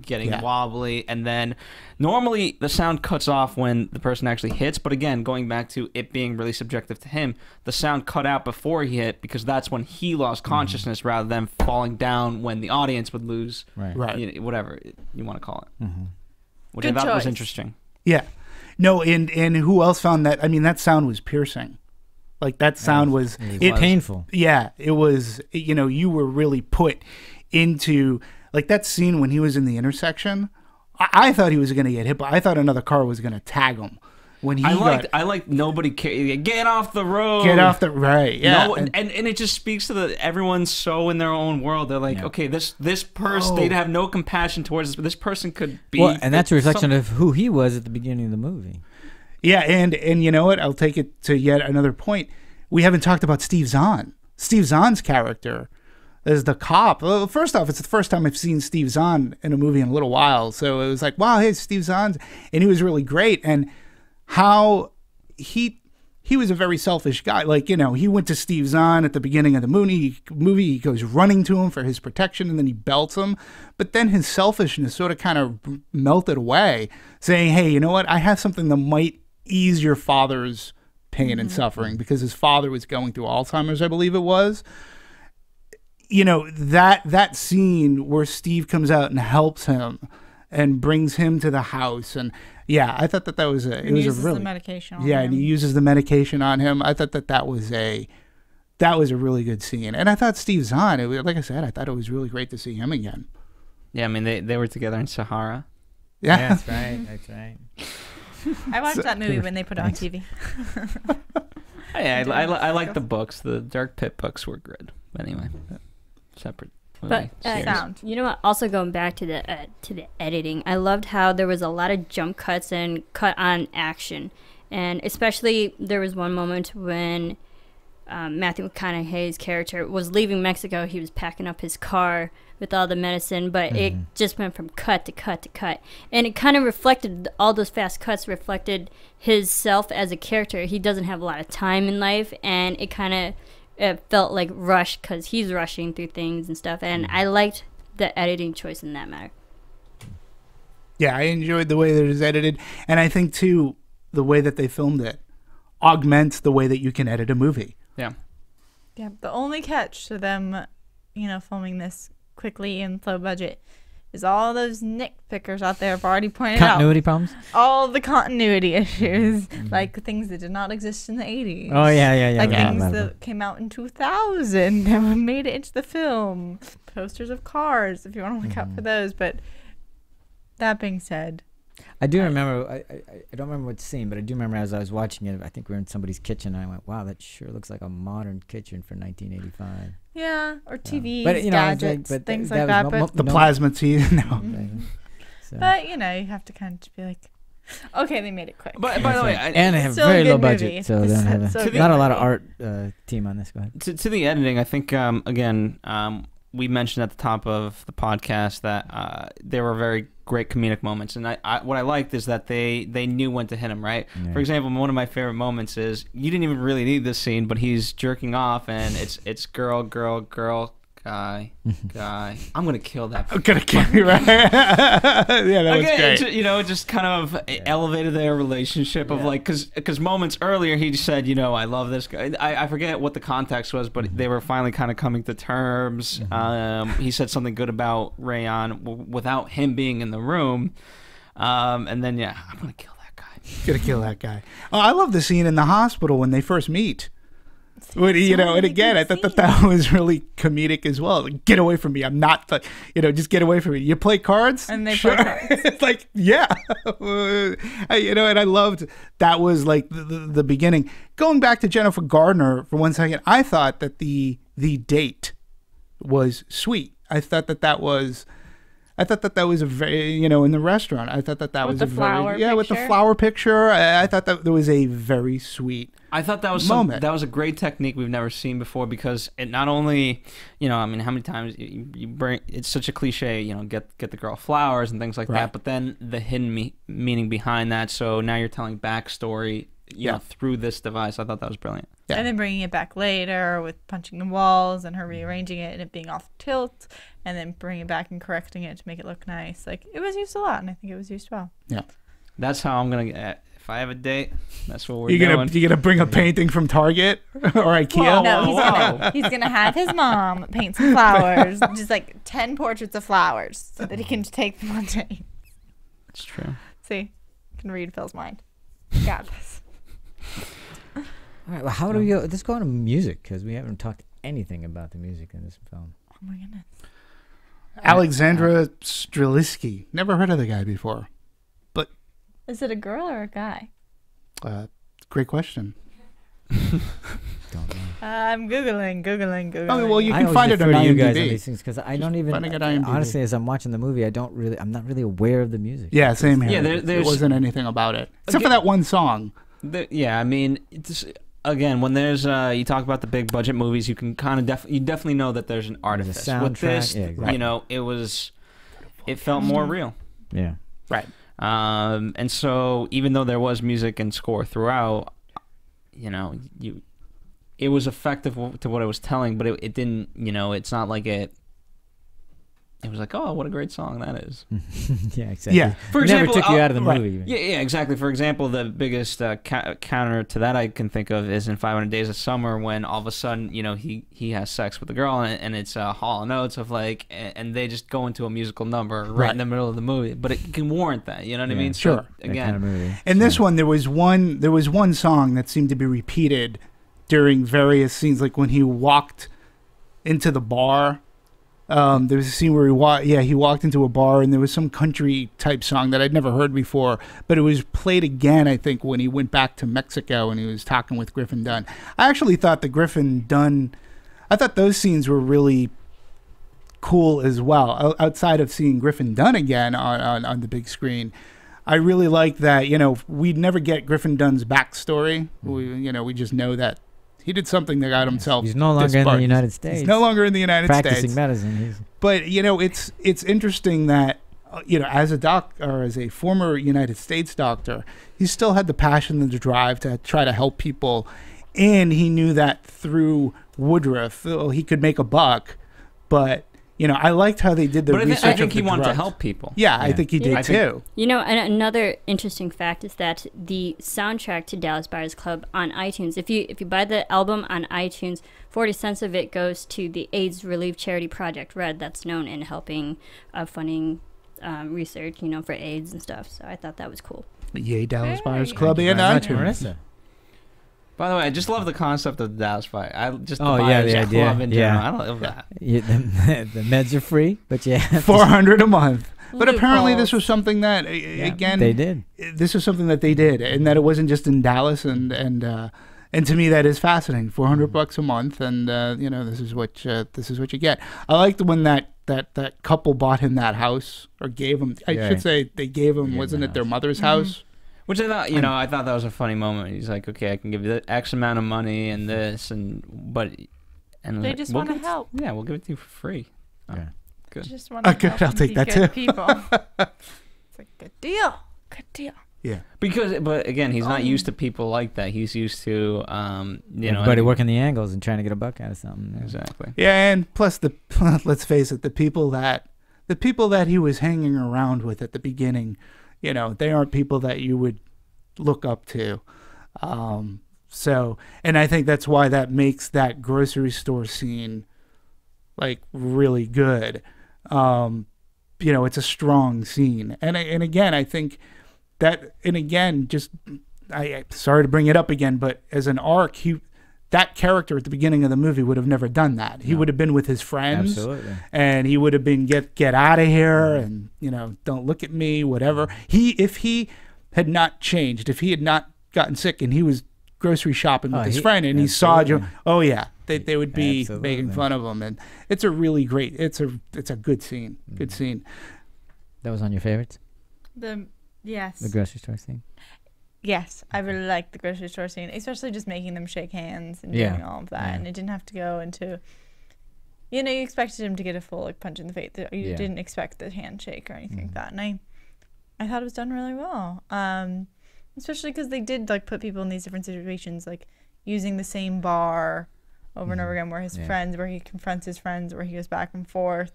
Speaker 6: getting wobbly, and then normally the sound cuts off when the person actually hits. But again, going back to it being really subjective to him, the sound cut out before he hit because that's when he lost consciousness, rather than falling down when the audience would lose, whatever you want to call it, which
Speaker 4: Good
Speaker 6: I thought was
Speaker 4: choice.
Speaker 6: interesting.
Speaker 5: Yeah, no, and who else found that? I mean, that sound was piercing. Like that sound was
Speaker 3: painful.
Speaker 5: Yeah, it was. You were really put into like that scene when he was in the intersection. I thought he was going to get hit, but I thought another car was going to tag him. When he
Speaker 6: I like nobody get off the road.
Speaker 5: Get off the right. Yeah,
Speaker 6: no, and it just speaks to everyone's so in their own world. They're like, okay, this person, they'd have no compassion towards this, but this person could be.
Speaker 3: Well, and that's a reflection of who he was at the beginning of the movie.
Speaker 5: Yeah, and you know what? I'll take it to yet another point. We haven't talked about Steve Zahn. Steve Zahn's character as the cop. Well, first off, it's the first time I've seen Steve Zahn in a movie in a little while. So it was like, wow, hey, Steve Zahn's. And he was really great. And how he he was a very selfish guy. Like, you know, he went to Steve Zahn at the beginning of the movie. He goes running to him for his protection, and then he belts him. But then his selfishness sort of kind of melted away, saying, hey, you know what? I have something that might ease your father's pain and suffering, because his father was going through Alzheimer's, I believe it was. You know, that scene where Steve comes out and helps him and brings him to the house, and yeah, I thought that was a really
Speaker 4: the medication on
Speaker 5: him.
Speaker 4: him.
Speaker 5: And he uses the medication on him. I thought that was a really good scene, and I thought Steve Zahn, like I said, I thought it was really great to see him again.
Speaker 6: Yeah, I mean they were together in Sahara.
Speaker 5: Yeah,
Speaker 3: that's right. That's right.
Speaker 4: I watched that movie when they put it on TV.
Speaker 6: Hey, I like the books. The Dark Pit books were good. Anyway, separate.
Speaker 7: But
Speaker 4: sound.
Speaker 7: You know what? Also going back to the editing, I loved how there was a lot of jump cuts and cut on action, and especially there was one moment when Matthew McConaughey's character was leaving Mexico. He was packing up his car with all the medicine, but it just went from cut to cut to cut, and it kind of reflected, all those fast cuts reflected his self as a character. He doesn't have a lot of time in life, and it kind of felt like rushed because he's rushing through things and stuff, and I liked the editing choice in that matter.
Speaker 5: Yeah, I enjoyed the way that it was edited, and I think too the way that they filmed it augments the way that you can edit a movie.
Speaker 6: Yeah.
Speaker 4: Yeah, the only catch to them, you know, filming this quickly and low budget is all those nitpickers out there have already pointed
Speaker 3: Continuity
Speaker 4: out
Speaker 3: problems?
Speaker 4: all the continuity issues, like things that did not exist in the 80s.
Speaker 3: Oh, yeah.
Speaker 4: Like
Speaker 3: yeah.
Speaker 4: things that came out in 2000 that made it into the film. Posters of cars, if you want to look out for those. But that being said,
Speaker 3: I do remember, I don't remember what scene, but I do remember as I was watching it, I think we were in somebody's kitchen, and I went, wow, that sure looks like a modern kitchen for 1985.
Speaker 4: yeah, or TVs,
Speaker 3: But, you know,
Speaker 4: gadgets,
Speaker 3: but
Speaker 4: things
Speaker 3: that
Speaker 4: like
Speaker 3: was
Speaker 4: that. But
Speaker 5: The plasma TV, no.
Speaker 3: So.
Speaker 4: But, you know, you have to kind of just be like, okay, they made it quick.
Speaker 6: But by the way,
Speaker 3: and they have
Speaker 4: Still a
Speaker 3: very
Speaker 4: good
Speaker 3: low
Speaker 4: movie.
Speaker 3: budget, so they don't have
Speaker 4: So
Speaker 3: not a lot of
Speaker 4: good.
Speaker 3: art team on this. Go ahead.
Speaker 6: to the editing, I think again, we mentioned at the top of the podcast that there were very great comedic moments, and I what I liked is that they knew when to hit him, right?
Speaker 3: Yeah.
Speaker 6: For example, one of my favorite moments is, you didn't even really need this scene, but he's jerking off, and it's girl, guy. I'm gonna kill that.
Speaker 5: I'm gonna kill you, right? Yeah, that was great.
Speaker 6: It just kind of elevated their relationship of like, because moments earlier he just said, I love this guy. I forget what the context was, but they were finally kind of coming to terms. He said something good about Rayon without him being in the room, and then I'm gonna kill that guy.
Speaker 5: Gonna kill that guy. Oh, I love the scene in the hospital when they first meet. And again, I thought that was really comedic as well. Like, get away from me! I'm not, just get away from me. You play cards,
Speaker 4: And they
Speaker 5: sure.
Speaker 4: play cards.
Speaker 5: It's like, yeah, and I loved that was like the beginning. Going back to Jennifer Gardner for 1 second, I thought that the date was sweet. I thought that was a very, in the restaurant. I thought that
Speaker 4: With
Speaker 5: was
Speaker 4: the
Speaker 5: a very,
Speaker 4: flower
Speaker 5: with the
Speaker 4: picture?
Speaker 5: flower picture. I thought that there was a very sweet.
Speaker 6: I thought that was
Speaker 5: moment.
Speaker 6: that was a great technique we've never seen before, because it not only, how many times you bring, it's such a cliche, get the girl flowers and things like
Speaker 5: Right.
Speaker 6: that, but then the hidden meaning behind that. So now you're telling backstory, through this device. I thought that was brilliant.
Speaker 5: Yeah.
Speaker 4: And then bringing it back later with punching the walls and her rearranging it and it being off tilt, and then bringing it back and correcting it to make it look nice. Like, it was used a lot, and I think it was used well.
Speaker 5: Yeah.
Speaker 6: That's how I'm gonna get. If I have a date, that's what we're
Speaker 5: You
Speaker 6: doing.
Speaker 5: gonna bring a painting from Target or IKEA?
Speaker 4: No, he's gonna have his mom paint some flowers, just like 10 portraits of flowers, so that he can take them on dates.
Speaker 6: That's true.
Speaker 4: See, I can read Phil's mind. Got this.
Speaker 3: All right. Well, how do we go? Let's go on to music, because we haven't talked anything about the music in this film.
Speaker 4: Oh my goodness.
Speaker 5: Alexandra Streliski. Never heard of the guy before. But
Speaker 4: Is it a girl or a guy?
Speaker 5: great question.
Speaker 3: Don't know.
Speaker 4: I'm googling.
Speaker 5: Oh, well, you
Speaker 3: I
Speaker 5: can
Speaker 3: always
Speaker 5: find it on
Speaker 3: defer to you guys on
Speaker 5: IMDb.
Speaker 3: these things, because I don't even.
Speaker 5: Finding it on IMDb.
Speaker 3: Honestly, as I'm watching the movie, I'm not really aware of the music.
Speaker 5: Yeah, same here.
Speaker 6: Yeah,
Speaker 5: there
Speaker 6: there's-
Speaker 5: wasn't anything about it except for that one song.
Speaker 6: I mean, again, when there's you talk about the big budget movies, you can kind of you definitely know that there's an artifice. With
Speaker 3: soundtrack,
Speaker 6: this,
Speaker 3: yeah, exactly.
Speaker 6: it felt more real.
Speaker 3: Yeah.
Speaker 5: Right.
Speaker 6: And so even though there was music and score throughout, you know, it was effective to what it was telling, but it didn't, you know, it's not like it was like, oh, what a great song that is.
Speaker 3: Yeah, exactly.
Speaker 5: Yeah.
Speaker 3: For example, never took you out of the movie.
Speaker 6: Yeah, exactly. For example, the biggest counter to that I can think of is in 500 Days of Summer, when all of a sudden, you know, he has sex with a girl, and it's Hall & Oates of like, and they just go into a musical number right in the middle of the movie, but it can warrant that. You know what I mean?
Speaker 5: Sure.
Speaker 6: So, again,
Speaker 3: kind of movie.
Speaker 5: In this one, there was one song that seemed to be repeated during various scenes, like when he walked into the bar. There was a scene where he walked into a bar, and there was some country type song that I'd never heard before, but it was played again, I think, when he went back to Mexico and he was talking with Griffin Dunne. I actually thought I thought those scenes were really cool as well. Outside of seeing Griffin Dunne again on the big screen, I really like that, you know, we'd never get Griffin Dunne's backstory. We just know that he did something that got himself.
Speaker 3: He's no longer in the United States.
Speaker 5: He's no longer in the United States.
Speaker 3: Practicing medicine.
Speaker 5: But, you know, it's interesting that, you know, as a former United States doctor, he still had the passion and the drive to try to help people. And he knew that through Woodroof, he could make a buck. But, you know, I liked how they did the research.
Speaker 6: I think he
Speaker 5: drugs.
Speaker 6: wanted to help people.
Speaker 5: Yeah, I think he did too.
Speaker 7: You know, and another interesting fact is that the soundtrack to Dallas Buyers Club on iTunes, if you buy the album on iTunes, 40 cents of it goes to the AIDS relief charity Project Red, that's known in helping funding research, you know, for AIDS and stuff. So I thought that was cool.
Speaker 5: Yay, Dallas Buyers Club and iTunes.
Speaker 6: By the way, I just love the concept of the Dallas Fire.
Speaker 3: The idea.
Speaker 6: Club in general. I love that.
Speaker 3: Yeah, the meds are free, but yeah,
Speaker 5: $400 a month. But apparently, this was something that again
Speaker 3: they did.
Speaker 5: This was something that they did, and that it wasn't just in Dallas. And to me, that is fascinating. $400 a month, and you know, this is what you get. I liked when that couple bought him that house, or gave him. I should say they gave him. Wasn't it their mother's house?
Speaker 6: Which I thought, you know, I thought that was a funny moment. He's like, okay, I can give you the X amount of money and this, but
Speaker 4: they just want to help.
Speaker 6: Yeah, we'll give it to you for free.
Speaker 3: Yeah,
Speaker 6: good.
Speaker 4: Just want to help.
Speaker 5: I'll take that too.
Speaker 4: People. It's like good deal.
Speaker 5: Yeah.
Speaker 6: But again, he's not used to people like that. He's used to,
Speaker 3: everybody working the angles and trying to get a buck out of something. Yeah.
Speaker 6: Exactly.
Speaker 5: Yeah, and plus let's face it, the people that he was hanging around with at the beginning, you know, they aren't people that you would look up to. So, and I think that's why that makes that grocery store scene like really good. You know, it's a strong scene. And again, I think that, and again, just, I sorry to bring it up again, but as an arc, that character at the beginning of the movie would have never done that. He would have been with his friends.
Speaker 3: Absolutely. And
Speaker 5: he would have been get out of here, and, you know, don't look at me, whatever. If he had not changed, if he had not gotten sick and he was grocery shopping with his friend and he saw Joe, they would be making fun of him. And it's a really great, it's a good scene. Good scene.
Speaker 3: That was on your favorites?
Speaker 4: Yes.
Speaker 3: The grocery store scene?
Speaker 4: Yes, I really liked the grocery store scene, especially just making them shake hands and doing all of that. Yeah. And it didn't have to go into, you know, you expected him to get a full like punch in the face. You didn't expect the handshake or anything like that. And I thought it was done really well, especially because they did like put people in these different situations, like using the same bar over and over again, where his friends, where he confronts his friends, where he goes back and forth,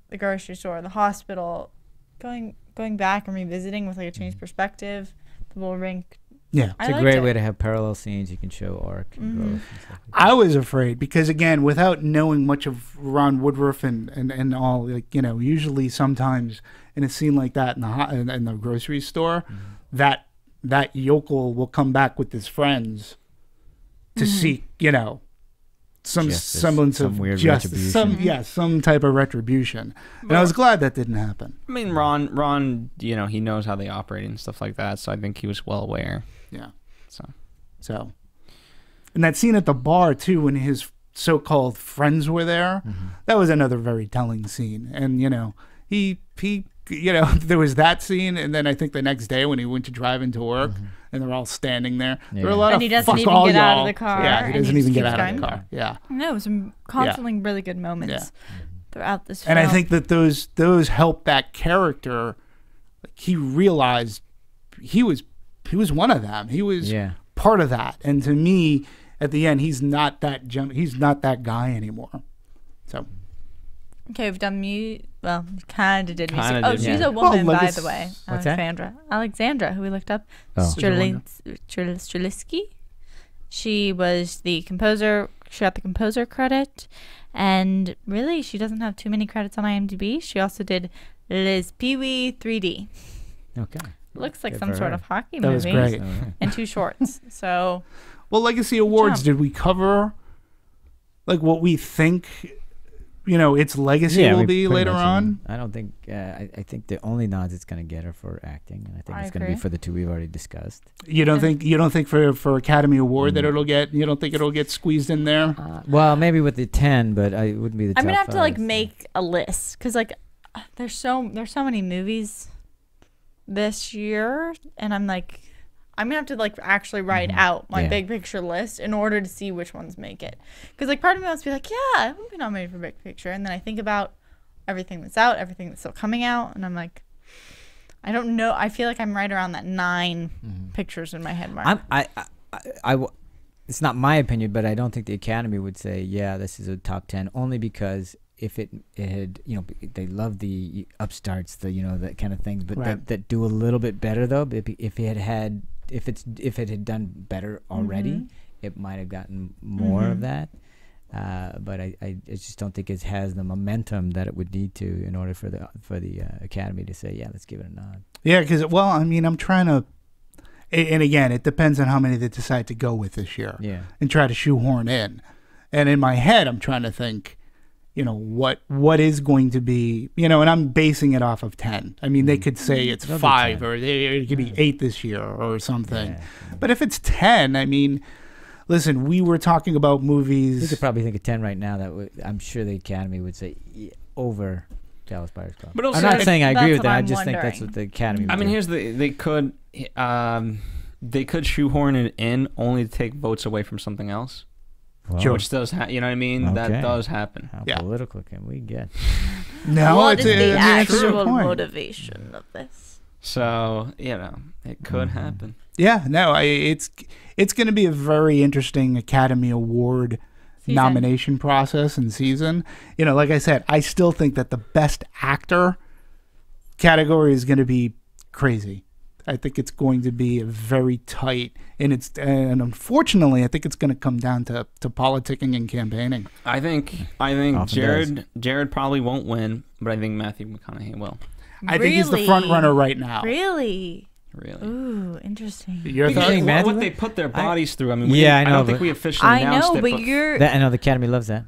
Speaker 4: the grocery store, the hospital, going back and revisiting with like a changed perspective. The little rink.
Speaker 5: Yeah,
Speaker 3: it's a great way to have parallel scenes. You can show arc and growth. And stuff like that.
Speaker 5: I was afraid because, again, without knowing much of Ron Woodroof and all, like, you know, usually sometimes in a scene like that in the grocery store, that yokel will come back with his friends to seek, you know, some semblance of
Speaker 3: weird
Speaker 5: justice, some type of retribution. And I was glad that didn't happen.
Speaker 6: I mean, Ron, you know, he knows how they operate and stuff like that, so I think he was well aware.
Speaker 5: Yeah. So, and that scene at the bar too, when his so-called friends were there, that was another very telling scene. And you know, he, you know, there was that scene, and then I think the next day when he went to drive into work. And they're all standing there. There were a lot
Speaker 4: and he doesn't even get out of the car.
Speaker 5: Yeah, he doesn't even get out of the car. Yeah.
Speaker 4: No, some constantly really good moments throughout this film.
Speaker 5: And I think that those helped that character. Like, he realized he was one of them. He was part of that. And to me, at the end, he's not that guy anymore. So.
Speaker 4: Okay, we've done well, kind of did music.
Speaker 6: Kinda
Speaker 4: Oh,
Speaker 6: did,
Speaker 4: she's
Speaker 6: yeah.
Speaker 4: a woman,
Speaker 5: Well,
Speaker 4: by
Speaker 5: it's-
Speaker 4: the way.
Speaker 3: What's that?
Speaker 4: Alexandra, who we looked up.
Speaker 3: Oh.
Speaker 4: Streliski. She was the composer. She got the composer credit. And really, she doesn't have too many credits on IMDb. She also did Les Pee-wee 3D.
Speaker 3: Okay.
Speaker 4: Looks like
Speaker 3: Good
Speaker 4: some
Speaker 3: for
Speaker 4: sort
Speaker 3: her.
Speaker 4: of hockey
Speaker 5: That was
Speaker 4: movie.
Speaker 5: great.
Speaker 3: All right.
Speaker 4: And 2 shorts. So,
Speaker 5: Well, Legacy Awards,
Speaker 4: job.
Speaker 5: did we cover like what we think, its legacy will
Speaker 3: we
Speaker 5: be
Speaker 3: pretty
Speaker 5: later
Speaker 3: much,
Speaker 5: on?
Speaker 3: I don't think. I think the only nods it's going to get are for acting, and I think
Speaker 4: I
Speaker 3: it's going to be
Speaker 4: agree.
Speaker 3: for the 2 we've already discussed.
Speaker 5: You don't think for Academy Award that you don't think it'll get squeezed in there?
Speaker 3: Well, maybe with the 10, but it wouldn't be the.
Speaker 4: I'm
Speaker 3: top
Speaker 4: going to have to,
Speaker 3: 5, so.
Speaker 4: make a list. Because, there's so many movies this year. And I'm I'm going to have to, actually write out my
Speaker 3: Yeah.
Speaker 4: big picture list in order to see which ones make it. Because, part of me wants to be yeah, I would be nominated for big picture. And then I think about everything that's out, everything that's still coming out. And I'm I don't know. I feel like I'm right around that 9 pictures in my head mark.
Speaker 3: It's not my opinion, but I don't think the Academy would say, yeah, this is a top 10, only because if it had, they love the upstarts, that kind of things, but
Speaker 5: Right.
Speaker 3: that do a little bit better though. If it had done better already, it might have gotten more of that. But I just don't think it has the momentum that it would need to in order for the Academy to say, yeah, let's give it a nod.
Speaker 5: Yeah, because I'm trying to, and again, it depends on how many they decide to go with this year.
Speaker 3: Yeah.
Speaker 5: And try to shoehorn in, and in my head, I'm trying to think, what is going to be, and I'm basing it off of 10. I mean, they could say it's
Speaker 3: It'll be
Speaker 5: 5
Speaker 3: 10.
Speaker 5: or it could be 8 this year or something.
Speaker 3: Yeah.
Speaker 5: But if it's 10, I mean, listen, we were talking about
Speaker 3: You
Speaker 5: movies.
Speaker 3: could probably think of 10 right now that I'm sure the Academy would say over Dallas Buyers Club.
Speaker 6: But also,
Speaker 3: I'm not saying I agree
Speaker 4: that's
Speaker 3: with that.
Speaker 4: what
Speaker 3: I
Speaker 4: I'm
Speaker 3: just think that's
Speaker 4: wondering.
Speaker 3: what the Academy would
Speaker 6: I mean,
Speaker 3: do.
Speaker 6: here's they could shoehorn it in only to take votes away from something else,
Speaker 3: Well,
Speaker 6: which does you know what I mean? That
Speaker 3: Okay.
Speaker 6: does happen.
Speaker 3: How
Speaker 5: Yeah.
Speaker 3: political can we get?
Speaker 5: No,
Speaker 4: What
Speaker 5: it's
Speaker 4: is the
Speaker 5: that's a good
Speaker 4: actual
Speaker 5: point.
Speaker 4: motivation of this?
Speaker 6: So it could happen.
Speaker 5: Yeah, no, it's going to be a very interesting Academy Award nomination process and season. Like I said, I still think that the best actor category is going to be crazy. I think it's going to be a very tight, and unfortunately, I think it's going to come down to politicking and campaigning.
Speaker 6: I think
Speaker 3: Often
Speaker 6: Jared probably won't win, but I think Matthew McConaughey will.
Speaker 5: I think he's the front runner right now.
Speaker 4: Really?
Speaker 6: Really.
Speaker 4: Ooh, interesting.
Speaker 5: Your
Speaker 6: Because
Speaker 5: thoughts?
Speaker 3: think Matthew
Speaker 6: what they
Speaker 3: will?
Speaker 6: put their bodies through. I mean,
Speaker 3: Yeah, I
Speaker 6: I
Speaker 3: know,
Speaker 6: don't think
Speaker 3: but-
Speaker 6: we officially
Speaker 4: I
Speaker 6: announced
Speaker 4: know,
Speaker 6: it.
Speaker 4: but you're.
Speaker 3: I know the Academy loves that.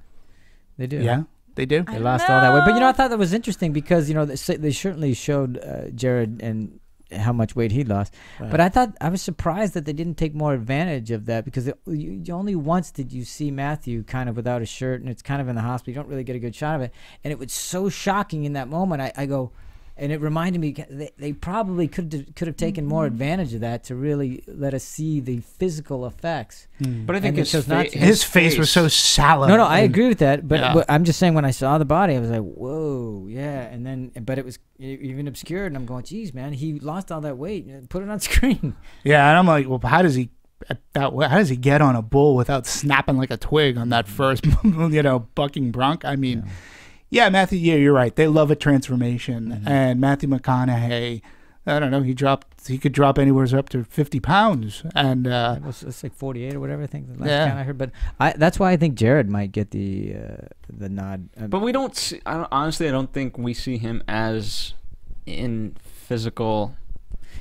Speaker 3: They do.
Speaker 5: Yeah, they do.
Speaker 3: They lost all that weight. But I thought that was interesting because they certainly showed Jared and how much weight he lost.
Speaker 5: Right.
Speaker 3: But I was surprised that they didn't take more advantage of that because you only once did you see Matthew kind of without a shirt, and it's kind of in the hospital. You don't really get a good shot of it, and it was so shocking in that moment. I go. And it reminded me they probably could have taken more advantage of that to really let us see the physical effects.
Speaker 6: But I think
Speaker 3: And it chose not to.
Speaker 5: His face was so sallow.
Speaker 3: No, I
Speaker 5: and-
Speaker 3: agree with that. But,
Speaker 5: Yeah.
Speaker 3: but I'm just saying when I saw the body, I was like, whoa, yeah. And then, but it was even obscured, and I'm going, geez, man, he lost all that weight. Put it on screen.
Speaker 5: Yeah, and I'm like, well, how does he get on a bull without snapping like a twig on that first, bucking bronc? I mean, yeah, Matthew. Yeah, you're right. They love a transformation, and Matthew McConaughey. I don't know. He could drop anywhere up to 50 pounds, and
Speaker 3: It's like 48 or whatever. I think the last
Speaker 5: Yeah.
Speaker 3: count I heard. But that's why I think Jared might get the nod.
Speaker 6: But we don't see. Honestly, I don't think we see him as in physical.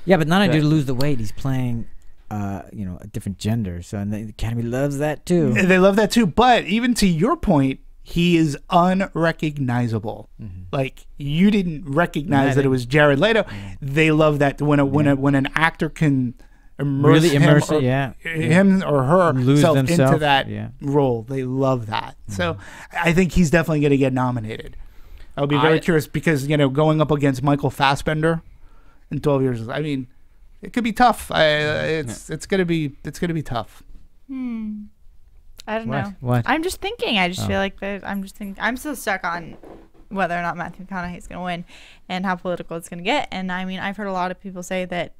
Speaker 3: Yeah, but not only
Speaker 6: Yeah.
Speaker 3: did he lose the weight, he's playing, a different gender. So and the Academy loves that too.
Speaker 5: they love that too. But even to your point, he is unrecognizable. Like you didn't recognize that it was Jared Leto. They love that when an actor can immerse
Speaker 3: Really immerse
Speaker 5: him,
Speaker 3: it,
Speaker 5: him or her
Speaker 3: Lose
Speaker 5: self
Speaker 3: themselves,
Speaker 5: into that
Speaker 3: yeah.
Speaker 5: role. They love that. So I think he's definitely going to get nominated. I'll be very curious because going up against Michael Fassbender in 12 years. I mean, it could be tough. It's gonna be tough.
Speaker 4: I don't know.
Speaker 3: What?
Speaker 4: I'm just thinking. I just feel like I'm so stuck on whether or not Matthew McConaughey is going to win and how political it's going to get. And I mean, I've heard a lot of people say that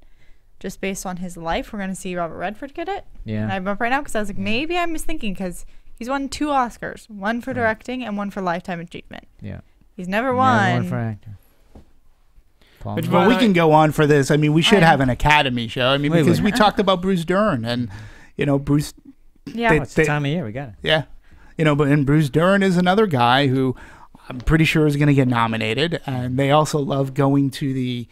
Speaker 4: just based on his life, we're going to see Robert Redford get it.
Speaker 3: Yeah.
Speaker 4: And I'm up right now because I was like, maybe I'm misthinking because he's won 2 Oscars, one for directing and one for Lifetime Achievement.
Speaker 3: Yeah.
Speaker 4: He's never won.
Speaker 3: One for actor. Paul
Speaker 6: Which
Speaker 3: Newman.
Speaker 5: Well, we can go on for this. I mean, we should have an Academy show. I mean,
Speaker 3: Wait,
Speaker 5: because
Speaker 3: wait.
Speaker 5: we talked about Bruce Dern, and Bruce.
Speaker 4: Yeah.
Speaker 5: They-
Speaker 3: It's the time of year. We got it.
Speaker 5: Yeah, and Bruce Dern is another guy who I'm pretty sure is going to get nominated, and they also love going to the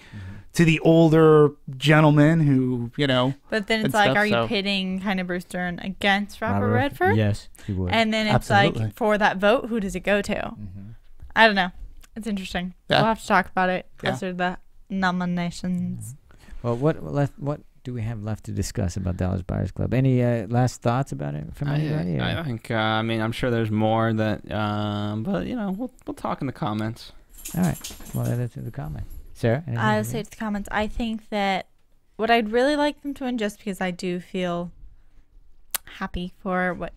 Speaker 5: older gentlemen who
Speaker 4: But then it's
Speaker 5: and
Speaker 4: like,
Speaker 5: stuff,
Speaker 4: are you
Speaker 5: so-
Speaker 4: pitting kind of Bruce Dern against Robert Redford?
Speaker 3: Yes, he would.
Speaker 4: And then it's
Speaker 5: Absolutely.
Speaker 4: like, for that vote, who does it go to? I don't know. It's interesting.
Speaker 5: Yeah.
Speaker 4: We'll have to talk about it
Speaker 5: Yeah.
Speaker 4: closer to the nominations.
Speaker 3: Well, what do we have left to discuss about Dallas Buyers Club? Any last thoughts about it from anybody?
Speaker 6: I think. I mean, I'm sure there's more that. But we'll talk in the comments.
Speaker 3: All right. Well, add it to the comment. Sarah? anything
Speaker 4: I'll
Speaker 3: to
Speaker 4: say
Speaker 3: add?
Speaker 4: to the comments, I think that what I'd really like them to win, just because I do feel happy for what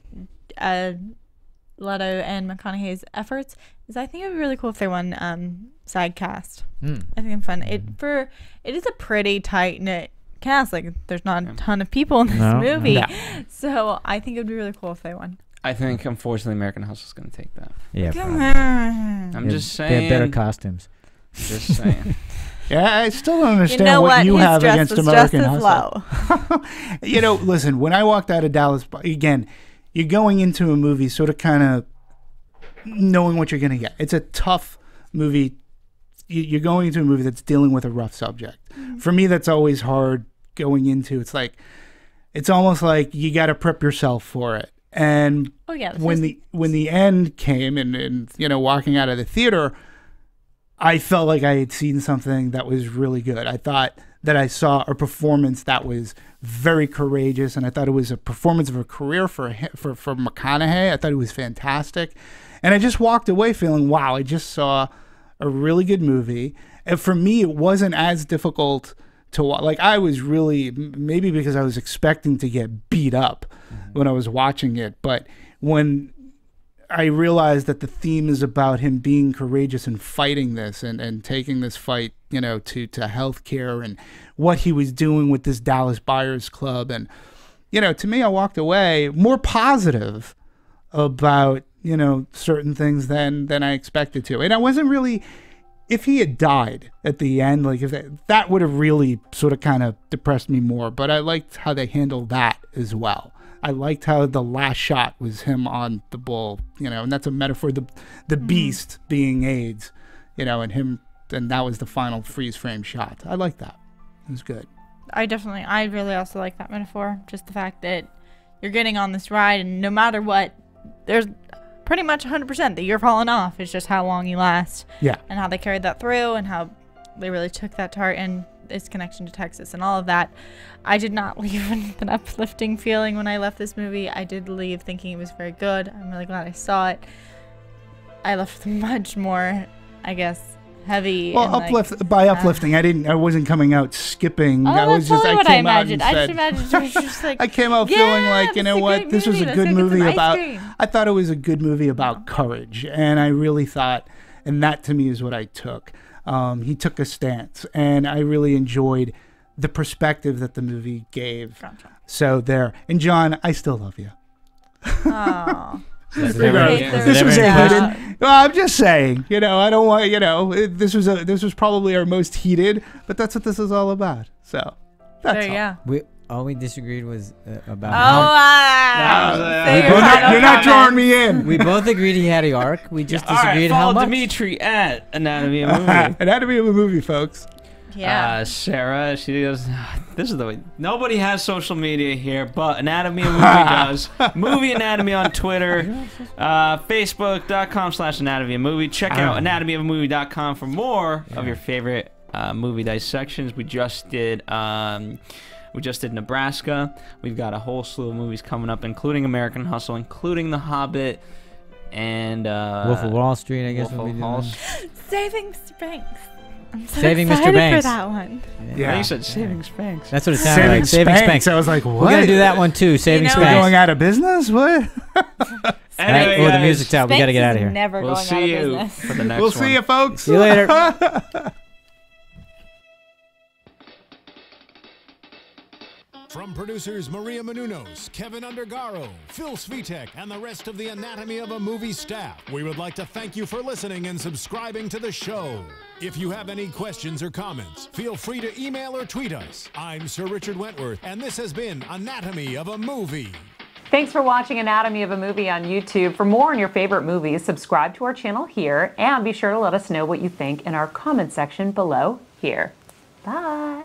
Speaker 4: Leto and McConaughey's efforts, is I think it would be really cool if they won SAG cast. I think it'd be fun. It is a pretty tight knit cast. Like, there's not a ton of people in this movie, so I think it would be really cool if they won.
Speaker 6: I think, unfortunately, American Hustle's going to take that.
Speaker 3: Yeah.
Speaker 4: Come
Speaker 3: probably.
Speaker 4: on.
Speaker 6: I'm just
Speaker 3: They
Speaker 6: saying.
Speaker 3: have better costumes.
Speaker 6: Just saying.
Speaker 5: Yeah, I still don't understand
Speaker 4: You know
Speaker 5: what you
Speaker 4: His
Speaker 5: have
Speaker 4: dress
Speaker 5: against
Speaker 4: was
Speaker 5: American
Speaker 4: just as
Speaker 5: Hustle.
Speaker 4: low.
Speaker 5: Listen, when I walked out of Dallas, again, you're going into a movie sort of kind of knowing what you're going to get. It's a tough movie. You're going into a movie that's dealing with a rough subject. For me, that's always hard going into. It's almost like you got to prep yourself for it. And when the end came and walking out of the theater, I felt like I had seen something that was really good. I thought that I saw a performance that was very courageous, and I thought it was a performance of a career for McConaughey. I thought it was fantastic. And I just walked away feeling, wow, I just saw a really good movie. And for me, it wasn't as difficult to watch. Like, I was really, maybe because I was expecting to get beat up when I was watching it. But when I realized that the theme is about him being courageous and fighting this and taking this fight, to healthcare and what he was doing with this Dallas Buyers Club. And, to me, I walked away more positive about, certain things than I expected to. And I wasn't really, if he had died at the end, like if that would have really sort of kind of depressed me more. But I liked how they handled that as well. I liked how the last shot was him on the bull, and that's a metaphor, the beast being AIDS, and him, and that was the final freeze frame shot. I like that. It was good.
Speaker 4: I really also like that metaphor. Just the fact that you're getting on this ride, and no matter what, there's pretty much 100% that you're falling off. It's just how long you last.
Speaker 5: Yeah.
Speaker 4: And how they carried that through, and how they really took that to heart, and its connection to Texas and all of that. I did not leave with an uplifting feeling when I left this movie. I did leave thinking it was very good. I'm really glad I saw it. I left with much more, I guess, heavy.
Speaker 5: Well, uplifting, I wasn't coming out skipping. I was
Speaker 4: that's
Speaker 5: just,
Speaker 4: totally what I imagined.
Speaker 5: I
Speaker 4: just imagined it was just like,
Speaker 5: I came out
Speaker 4: yeah,
Speaker 5: feeling like,
Speaker 4: this is a good
Speaker 5: this was a
Speaker 4: movie.
Speaker 5: good
Speaker 4: Let's go get
Speaker 5: movie
Speaker 4: some ice
Speaker 5: about,
Speaker 4: cream.
Speaker 5: I thought it was a good movie about courage. And I really thought, and that to me is what I took. He took a stance, and I really enjoyed the perspective that the movie gave.
Speaker 4: Gotcha.
Speaker 5: So there. And John, I still love you.
Speaker 4: Oh.
Speaker 3: Was it
Speaker 5: This
Speaker 3: ever-
Speaker 5: was
Speaker 3: was
Speaker 5: a
Speaker 3: it ever
Speaker 5: good.
Speaker 3: pushed?
Speaker 5: Well, I'm just saying. I don't want. This was probably our most heated, but that's what this is all about. So that's
Speaker 4: There you
Speaker 5: all.
Speaker 4: go.
Speaker 3: All we disagreed was about.
Speaker 5: You're not drawing me in.
Speaker 3: We both agreed he had an arc. We just disagreed how
Speaker 6: follow
Speaker 3: much.
Speaker 6: Dimitri at Anatomy of a Movie.
Speaker 5: Anatomy of a Movie, folks.
Speaker 4: Yeah.
Speaker 6: Sarah, she goes, this is the way. Nobody has social media here, but Anatomy of a Movie does. Movie Anatomy on Twitter, Facebook.com/Anatomy of a Movie. Check out anatomyofamovie.com for more of your favorite movie dissections. We just did Nebraska. We've got a whole slew of movies coming up, including American Hustle, including The Hobbit, and
Speaker 3: Wolf of Wall Street, I guess.
Speaker 6: Wolf
Speaker 3: we'll
Speaker 6: of
Speaker 3: be
Speaker 6: Wall
Speaker 3: doing.
Speaker 4: Saving Mr. Banks. I'm so
Speaker 3: Saving Mr.
Speaker 4: excited
Speaker 3: Banks.
Speaker 4: for that one.
Speaker 6: Yeah, you said Saving Spanks.
Speaker 3: That's what it sounded like. Saving Spanks.
Speaker 5: I was like, what?
Speaker 3: We're gonna do that one too. Saving
Speaker 4: know
Speaker 5: We're
Speaker 3: Spanks.
Speaker 5: going out of business? What?
Speaker 6: Anyway,
Speaker 3: Oh, the
Speaker 6: guys,
Speaker 3: music's out. We gotta get out of here.
Speaker 4: Never
Speaker 6: we'll
Speaker 4: going out
Speaker 6: see
Speaker 4: of
Speaker 6: you
Speaker 4: business.
Speaker 6: for the next
Speaker 5: We'll
Speaker 6: one.
Speaker 5: see you, folks.
Speaker 3: See you later.
Speaker 2: From producers Maria Menounos, Kevin Undergaro, Phil Svitek, and the rest of the Anatomy of a Movie staff, we would like to thank you for listening and subscribing to the show. If you have any questions or comments, feel free to email or tweet us. I'm Sir Richard Wentworth, and this has been Anatomy of a Movie.
Speaker 8: Thanks for watching Anatomy of a Movie on YouTube. For more on your favorite movies, subscribe to our channel here, and be sure to let us know what you think in our comment section below here. Bye.